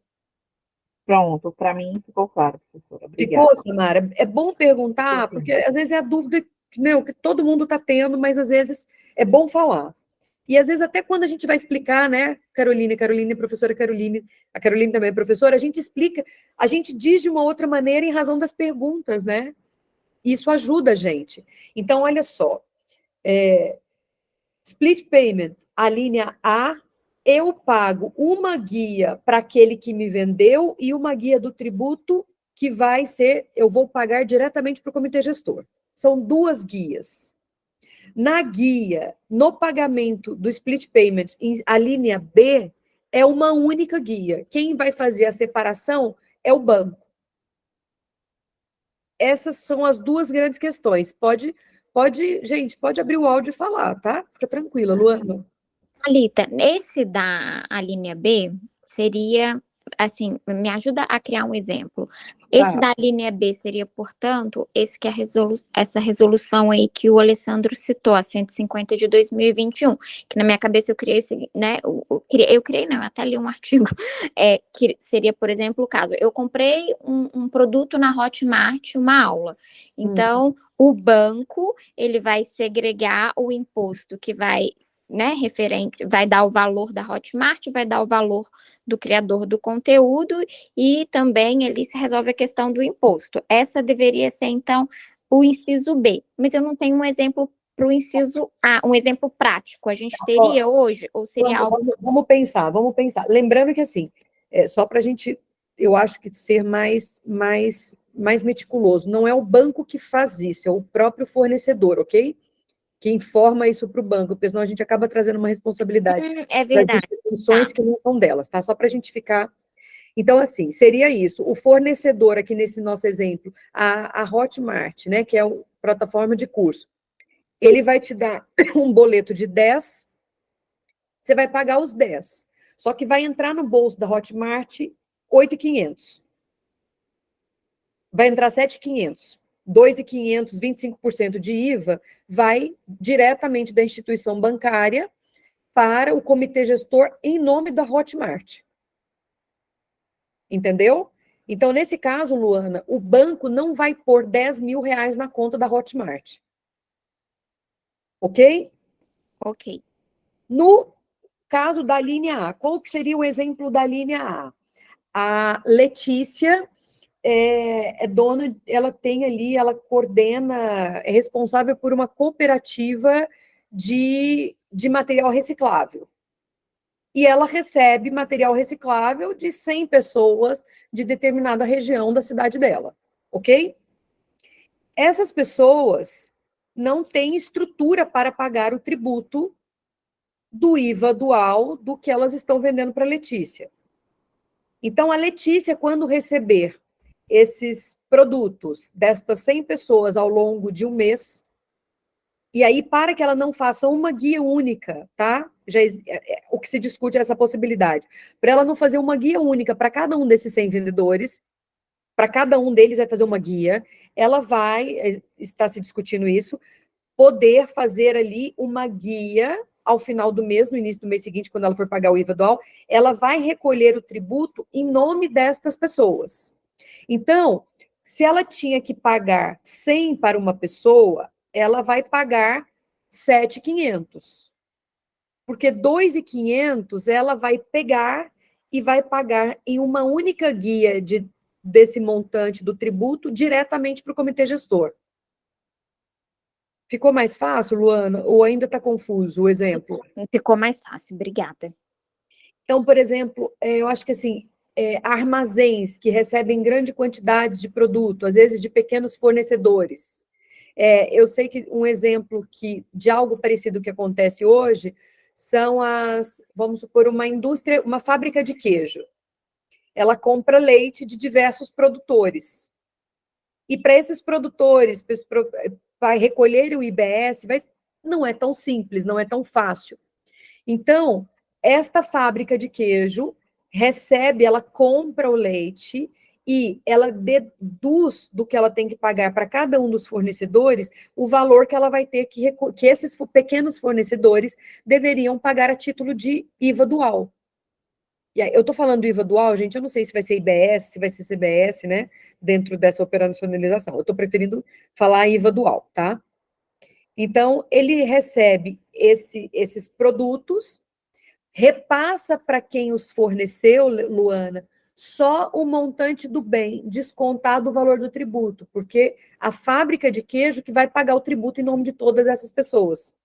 Pronto, para mim ficou claro, professora. Obrigada. Ficou, Samara? É bom perguntar, porque às vezes é a dúvida que todo mundo está tendo, mas às vezes é bom falar. E às vezes até quando a gente vai explicar, né, Caroline, professora Caroline, a Caroline também é professora, a gente explica, a gente diz de uma outra maneira em razão das perguntas, né? Isso ajuda a gente. Então, olha só, split payment, a linha A, eu pago uma guia para aquele que me vendeu e uma guia do tributo que vai ser, eu vou pagar diretamente para o comitê gestor. São 2 guias. Na guia, no pagamento do split payment, a linha B é uma única guia. Quem vai fazer a separação é o banco. Essas são as 2 grandes questões. Gente, pode abrir o áudio e falar, tá? Fica tranquila, Luana. Alita, esse da a linha B seria, assim, me ajuda a criar um exemplo. Esse da linha B seria, portanto, esse que é essa resolução aí que o Alessandro citou, a 150 de 2021, que na minha cabeça eu criei, né, eu criei, não, eu até li um artigo, que seria, por exemplo, o caso, eu comprei um produto na Hotmart, uma aula, então, o banco, ele vai segregar o imposto que vai, né, referente, vai dar o valor da Hotmart, vai dar o valor do criador do conteúdo e também ele se resolve a questão do imposto. Essa deveria ser, então, o inciso B. Mas eu não tenho um exemplo para o inciso A, um exemplo prático. A gente teria hoje, ou seria algo... Vamos pensar. Lembrando que, assim, só para a gente, eu acho que ser mais meticuloso, não é o banco que faz isso, é o próprio fornecedor, ok? Que informa isso para o banco, porque senão a gente acaba trazendo uma responsabilidade É das verdade. instituições que não são delas, tá? Só para a gente ficar... Então, assim, seria isso. O fornecedor, aqui nesse nosso exemplo, a Hotmart, né, que é a plataforma de curso, ele vai te dar um boleto de 10, você vai pagar os 10. Só que vai entrar no bolso da Hotmart 8.500. Vai entrar 7.500. 2.500, 25% de IVA, vai diretamente da instituição bancária para o comitê gestor em nome da Hotmart. Entendeu? Então, nesse caso, Luana, o banco não vai pôr 10 mil reais na conta da Hotmart. Ok? Ok. No caso da linha A, qual que seria o exemplo da linha A? A Letícia é dona, ela tem ali, ela coordena, é responsável por uma cooperativa de material reciclável. E ela recebe material reciclável de 100 pessoas de determinada região da cidade dela, ok? Essas pessoas não têm estrutura para pagar o tributo do IVA dual do que elas estão vendendo para a Letícia. Então, a Letícia, quando receber esses produtos destas 100 pessoas ao longo de um mês, e aí, para que ela não faça uma guia única, tá? O que se discute é essa possibilidade. Para ela não fazer uma guia única para cada um desses 100 vendedores, para cada um deles vai fazer uma guia, ela vai, está se discutindo isso, poder fazer ali uma guia ao final do mês, no início do mês seguinte, quando ela for pagar o IVA dual, ela vai recolher o tributo em nome destas pessoas. Então, se ela tinha que pagar 100 para uma pessoa, ela vai pagar 7.500. Porque 2.500 ela vai pegar e vai pagar em uma única guia desse montante do tributo diretamente para o comitê gestor. Ficou mais fácil, Luana? Ou ainda está confuso o exemplo? Ficou mais fácil, obrigada. Então, por exemplo, eu acho que assim, armazéns que recebem grande quantidade de produto, às vezes de pequenos fornecedores. Eu sei que um exemplo de algo parecido que acontece hoje são vamos supor, uma indústria, uma fábrica de queijo. Ela compra leite de diversos produtores. E para esses produtores, vai recolher o IBS, não é tão simples, não é tão fácil. Então, esta fábrica de queijo ela compra o leite e ela deduz do que ela tem que pagar para cada um dos fornecedores o valor que ela vai ter que esses pequenos fornecedores deveriam pagar a título de IVA dual. E aí, eu estou falando do IVA dual, gente, eu não sei se vai ser IBS, se vai ser CBS, né, dentro dessa operacionalização. Eu estou preferindo falar IVA dual, tá? Então, ele recebe esses produtos, repassa para quem os forneceu, Luana, só o montante do bem, descontado o valor do tributo, porque a fábrica de queijo que vai pagar o tributo em nome de todas essas pessoas.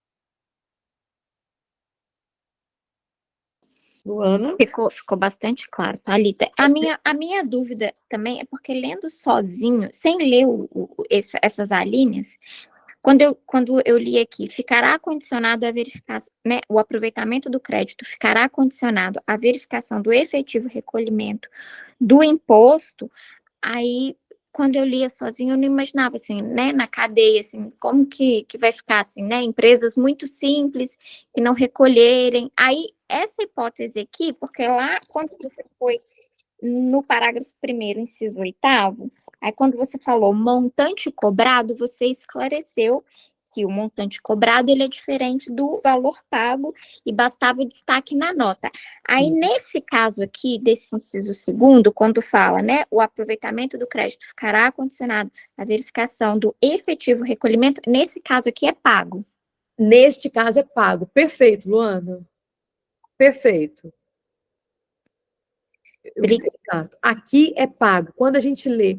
Luana? Ficou bastante claro, Thalita. A minha dúvida também é porque lendo sozinho, sem ler essas alíneas, quando eu li aqui, ficará condicionado a verificar, né, o aproveitamento do crédito ficará condicionado à verificação do efetivo recolhimento do imposto, aí, quando eu lia sozinho, eu não imaginava, assim, né, na cadeia, assim, como que vai ficar, assim, né, empresas muito simples que não recolherem. Aí, essa hipótese aqui, porque lá, quando você foi no parágrafo 1º, inciso 8º, aí quando você falou montante cobrado, você esclareceu que o montante cobrado ele é diferente do valor pago e bastava o destaque na nota. Aí, nesse caso aqui, desse inciso 2º, quando fala, né, o aproveitamento do crédito ficará condicionado à verificação do efetivo recolhimento, nesse caso aqui é pago. Neste caso é pago. Perfeito, Luana. Perfeito. Exato. Aqui é pago. Quando a gente lê,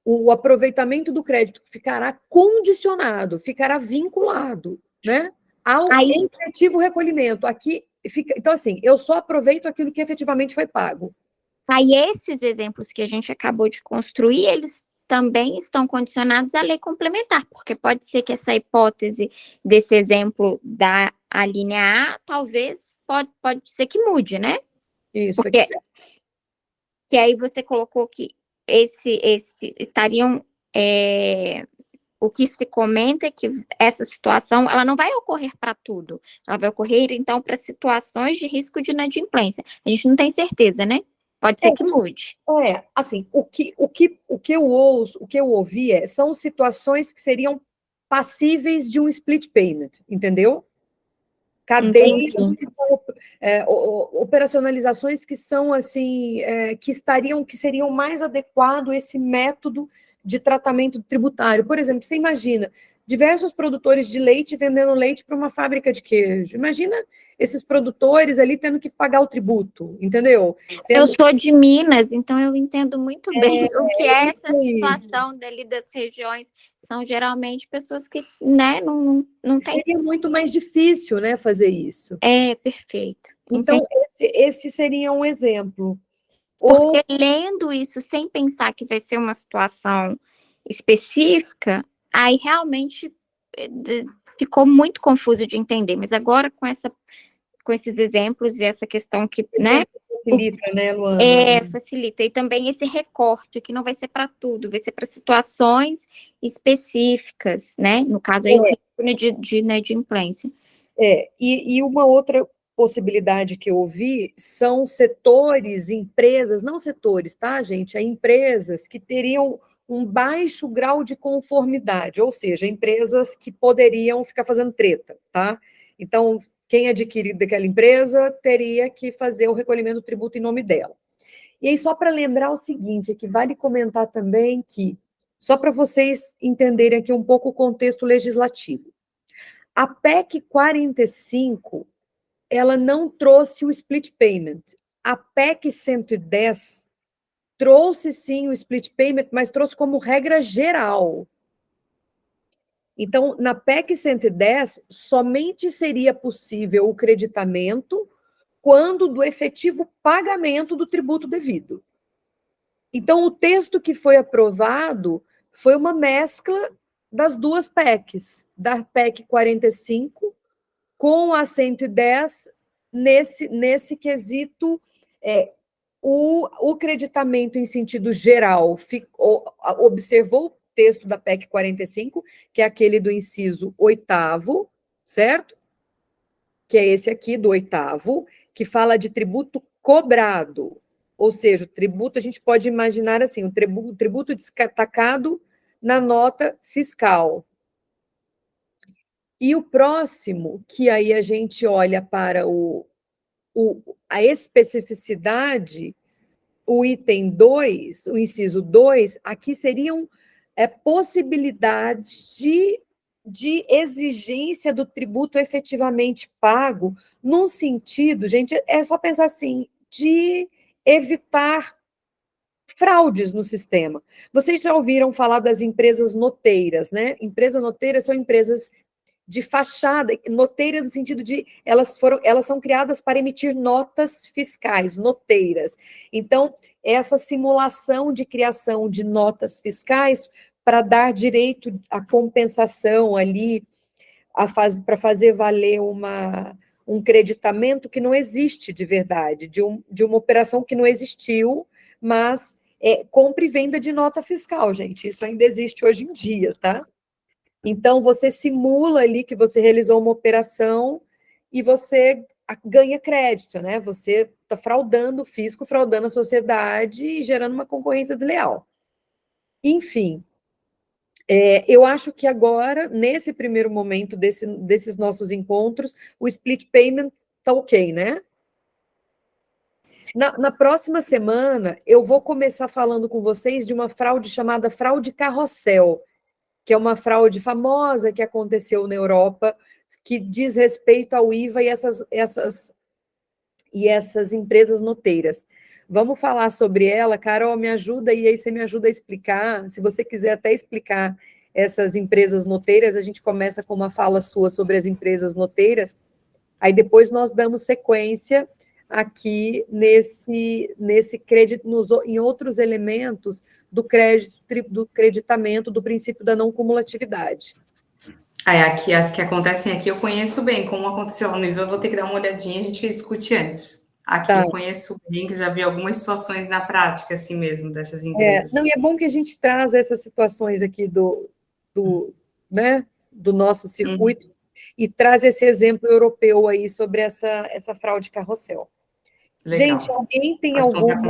o aproveitamento do crédito ficará condicionado, ficará vinculado, né, ao efetivo recolhimento. Aqui fica, então assim, eu só aproveito aquilo que efetivamente foi pago. Aí esses exemplos que a gente acabou de construir, eles também estão condicionados à lei complementar, porque pode ser que essa hipótese desse exemplo da linha A, talvez pode ser que mude, né? Isso. Porque que aí você colocou que estariam o que se comenta é que essa situação ela não vai ocorrer para tudo, ela vai ocorrer então para situações de risco de inadimplência. A gente não tem certeza, né? Pode ser que mude. Assim, o que eu ouço, o que eu ouvi são situações que seriam passíveis de um split payment, entendeu? Cadeias que são, operacionalizações que são assim, que seriam mais adequado a esse método de tratamento tributário. Por exemplo, você imagina diversos produtores de leite vendendo leite para uma fábrica de queijo. Imagina esses produtores ali tendo que pagar o tributo, entendeu? Eu sou de Minas, então eu entendo muito bem o que é essa situação dali das regiões. São geralmente pessoas que, né, não tem... Seria muito mais difícil, né, fazer isso. Perfeito. Então, esse seria um exemplo. Porque lendo isso sem pensar que vai ser uma situação específica, aí realmente ficou muito confuso de entender. Mas agora, com esses exemplos e essa questão que, né? Facilita, né, Luana? Facilita. E também esse recorte, que não vai ser para tudo, vai ser para situações específicas, né? No caso aí, o risco de inadimplência. E uma outra possibilidade que eu ouvi são setores, empresas, não setores, tá, gente? Empresas que teriam um baixo grau de conformidade, ou seja, empresas que poderiam ficar fazendo treta, tá? Então, quem adquirir daquela empresa teria que fazer o recolhimento do tributo em nome dela. E aí, só para lembrar o seguinte, é que vale comentar também que, só para vocês entenderem aqui um pouco o contexto legislativo, a PEC 45, ela não trouxe o split payment. A PEC 110 trouxe, sim, o split payment, mas trouxe como regra geral. Então, na PEC 110, somente seria possível o creditamento quando do efetivo pagamento do tributo devido. Então, o texto que foi aprovado foi uma mescla das duas PECs, da PEC 45 com a 110, nesse quesito, o creditamento em sentido geral observou o texto da PEC 45, que é aquele do inciso 8º, certo? Que é esse aqui do 8º, que fala de tributo cobrado. Ou seja, o tributo, a gente pode imaginar assim, o tributo destacado na nota fiscal. E o próximo, que aí a gente olha para a especificidade, o item 2, o inciso 2, aqui seriam possibilidades de exigência do tributo efetivamente pago, num sentido, gente, é só pensar assim, de evitar fraudes no sistema. Vocês já ouviram falar das empresas noteiras, né? Empresas noteiras são empresas de fachada, noteira no sentido de elas são criadas para emitir notas fiscais, noteiras. Então, essa simulação de criação de notas fiscais para dar direito à compensação ali, para fazer valer um creditamento que não existe de verdade, de uma operação que não existiu, mas compra e venda de nota fiscal, gente, isso ainda existe hoje em dia, tá? Então, você simula ali que você realizou uma operação e você ganha crédito, né? Você está fraudando o fisco, fraudando a sociedade e gerando uma concorrência desleal. Enfim, eu acho que agora, nesse primeiro momento desses nossos encontros, o split payment está ok, né? Na próxima semana, eu vou começar falando com vocês de uma fraude chamada fraude carrossel, que é uma fraude famosa que aconteceu na Europa, que diz respeito ao IVA e essas empresas noteiras. Vamos falar sobre ela, Carol, me ajuda, e aí você me ajuda a explicar, se você quiser até explicar essas empresas noteiras, a gente começa com uma fala sua sobre as empresas noteiras, aí depois nós damos sequência aqui nesse crédito, em outros elementos do creditamento do princípio da não cumulatividade. Aqui, as que acontecem aqui eu conheço bem, como aconteceu no nível, eu vou ter que dar uma olhadinha, a gente discute antes. Aqui eu conheço bem, que eu já vi algumas situações na prática, assim mesmo, dessas empresas. Não, e é bom que a gente traz essas situações aqui do nosso circuito, e traz esse exemplo europeu aí sobre essa fraude carrossel. Legal. Gente, alguém tem alguma...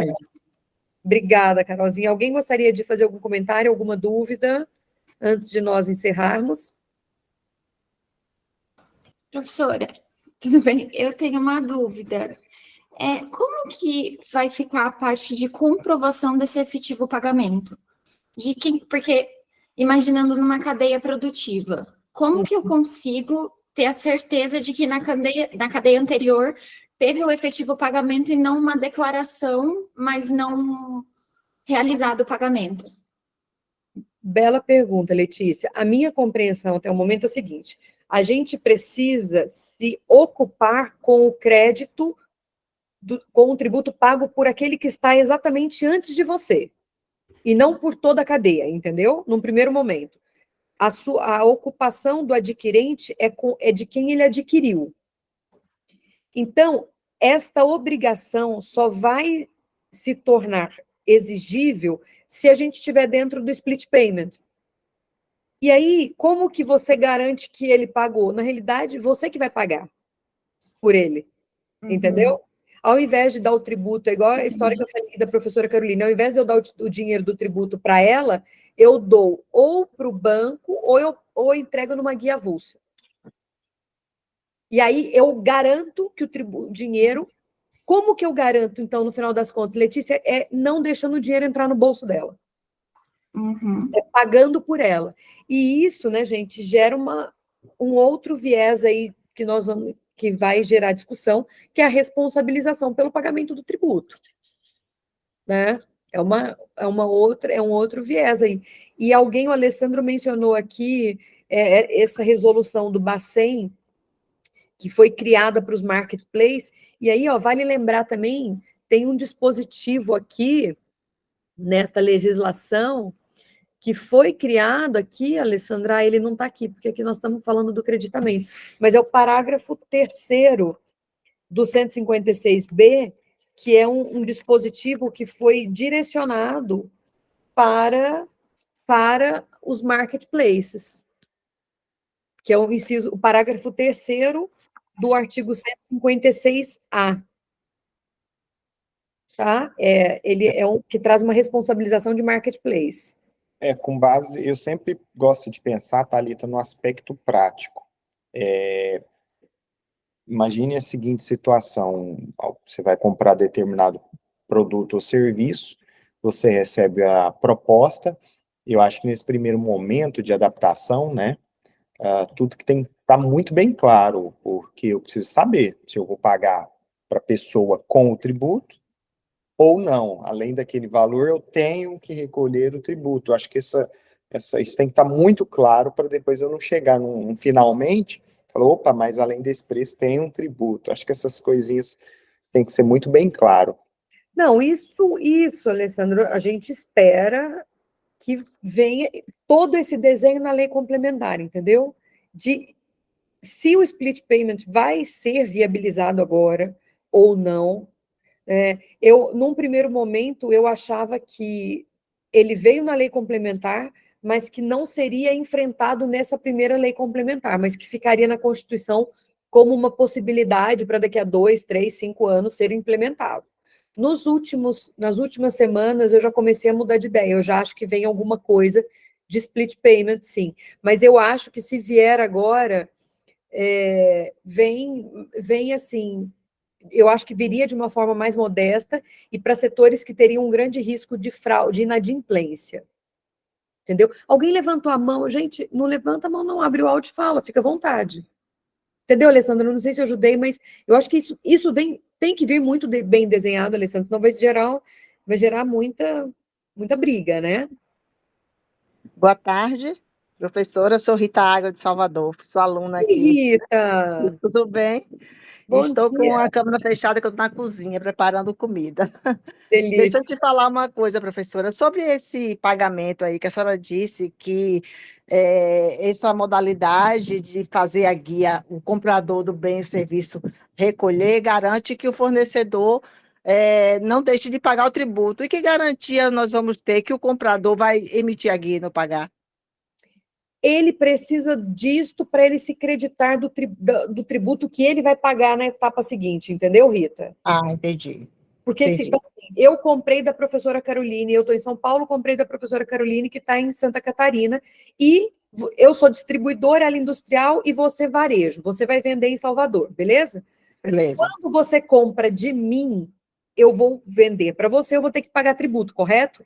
Obrigada, Carolzinha. Alguém gostaria de fazer algum comentário, alguma dúvida, antes de nós encerrarmos? Professora, tudo bem? Eu tenho uma dúvida. Como que vai ficar a parte de comprovação desse efetivo pagamento? De quem? Porque, imaginando numa cadeia produtiva, como que eu consigo ter a certeza de que na cadeia anterior teve o efetivo pagamento e não uma declaração, mas não realizado o pagamento? Bela pergunta, Letícia. A minha compreensão até o momento é o seguinte: a gente precisa se ocupar com o crédito, com o tributo pago por aquele que está exatamente antes de você, e não por toda a cadeia, entendeu? Num primeiro momento. A ocupação do adquirente é de quem ele adquiriu. Então, esta obrigação só vai se tornar exigível se a gente estiver dentro do split payment. E aí, como que você garante que ele pagou? Na realidade, você que vai pagar por ele, entendeu? Ao invés de dar o tributo, é igual a história que eu falei da professora Carolina, ao invés de eu dar o dinheiro do tributo para ela, eu dou ou para o banco ou eu entrego numa guia avulsa. E aí eu garanto que o dinheiro... Como que eu garanto, então, no final das contas, Letícia, é não deixando o dinheiro entrar no bolso dela. Uhum. É pagando por ela. E isso, né, gente, gera um outro viés aí que vai gerar discussão, que é a responsabilização pelo pagamento do tributo, né? É um outro viés aí. E o Alessandro mencionou aqui essa resolução do Bacen, que foi criada para os marketplaces, e aí, ó, vale lembrar também, tem um dispositivo aqui, nesta legislação, que foi criado aqui, Alessandra, ele não está aqui, porque aqui nós estamos falando do creditamento, mas é o parágrafo 3º do 156B, que é um dispositivo que foi direcionado para os marketplaces, que é o parágrafo 3º do artigo 156A. Tá? Ele é que traz uma responsabilização de marketplace. Com base, eu sempre gosto de pensar, Thalita, no aspecto prático. Imagine a seguinte situação: você vai comprar determinado produto ou serviço, você recebe a proposta. Eu acho que nesse primeiro momento de adaptação, né, tudo que tem que estar muito bem claro, porque eu preciso saber se eu vou pagar para a pessoa com o tributo ou não. Além daquele valor, eu tenho que recolher o tributo. Eu acho que isso tem que estar muito claro para depois eu não chegar num finalmente, falar, opa, mas além desse preço tem um tributo. Acho que essas coisinhas tem que ser muito bem claro. Não, isso, Alessandro, a gente espera que venha todo esse desenho na lei complementar, entendeu? Se o split payment vai ser viabilizado agora ou não. Num primeiro momento, eu achava que ele veio na lei complementar, mas que não seria enfrentado nessa primeira lei complementar, mas que ficaria na Constituição como uma possibilidade para daqui a 2, 3, 5 anos ser implementado. Nas últimas semanas, eu já comecei a mudar de ideia, eu já acho que vem alguma coisa de split payment, sim, mas eu acho que se vier agora, vem assim, eu acho que viria de uma forma mais modesta e para setores que teriam um grande risco de fraude, de inadimplência. Entendeu? Alguém levantou a mão, gente, não levanta a mão, não, abre o áudio e fala, fica à vontade. Entendeu, Alessandra? Não sei se eu ajudei, mas eu acho que isso tem que vir muito bem desenhado, Alessandra, senão vai gerar muita briga, né? Boa tarde, professora. Sou Rita Água de Salvador, sou aluna aqui. Rita, Tudo bem? bom Estou com dia. a câmera fechada, que eu estou na cozinha preparando comida. Deixa eu Delícia. te falar uma coisa, professora, sobre esse pagamento aí, que a senhora disse que essa modalidade de fazer a guia, o comprador do bem e serviço recolher, garante que o fornecedor não deixe de pagar o tributo. E que garantia nós vamos ter que o comprador vai emitir a guia e não pagar? Ele precisa disto para ele se creditar do tributo que ele vai pagar na etapa seguinte, entendeu, Rita? Ah, entendi. Porque Entendi. assim, eu comprei da professora Caroline, eu estou em São Paulo, comprei da professora Caroline, que está em Santa Catarina, e eu sou distribuidora, ela industrial, e você varejo. Você vai vender em Salvador, beleza? Beleza. Quando você compra de mim, eu vou vender para você, eu vou ter que pagar tributo, correto?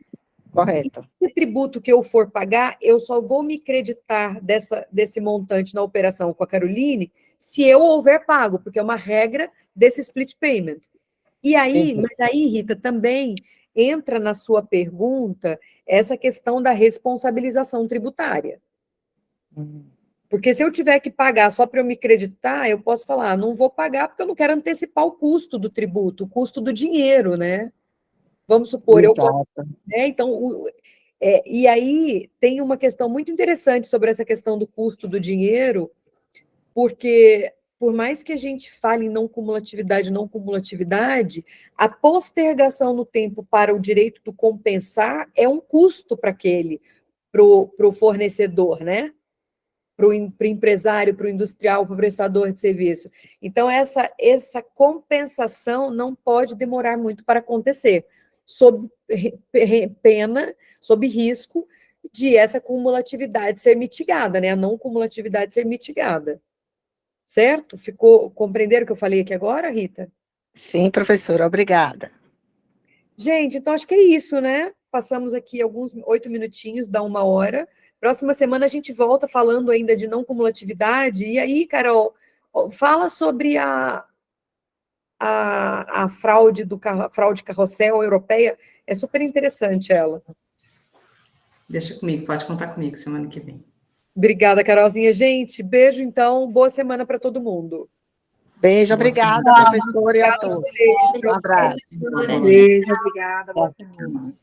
Correto. Esse tributo que eu for pagar, eu só vou me creditar desse montante na operação com a Caroline se eu houver pago, porque é uma regra desse split payment. E aí, mas aí, Rita, também entra na sua pergunta essa questão da responsabilização tributária. Porque se eu tiver que pagar só para eu me creditar, eu posso falar, não vou pagar porque eu não quero antecipar o custo do tributo, o custo do dinheiro, né? Vamos supor, Exato. então, e aí tem uma questão muito interessante sobre essa questão do custo do dinheiro, porque por mais que a gente fale em não cumulatividade, a postergação no tempo para o direito do compensar é um custo para o fornecedor, né? Para o empresário, para o industrial, para o prestador de serviço. Então, essa compensação não pode demorar muito para acontecer, sob pena, sob risco de essa cumulatividade ser mitigada, né? A não cumulatividade ser mitigada. certo? Compreenderam o que eu falei aqui agora, Rita? Sim, professora, obrigada. Gente, então acho que é isso, né? Passamos aqui alguns 8 minutinhos, dá 1 hora. Próxima semana a gente volta falando ainda de não cumulatividade. E aí, Carol, fala sobre a fraude fraude carrossel europeia. É super interessante ela. Deixa comigo, pode contar comigo semana que vem. Obrigada, Carolzinha. Gente, beijo então. Boa semana para todo mundo. Beijo, Boa obrigada, semana. professora, e a todos. Um abraço. Professora, Beijo, obrigada, boa semana.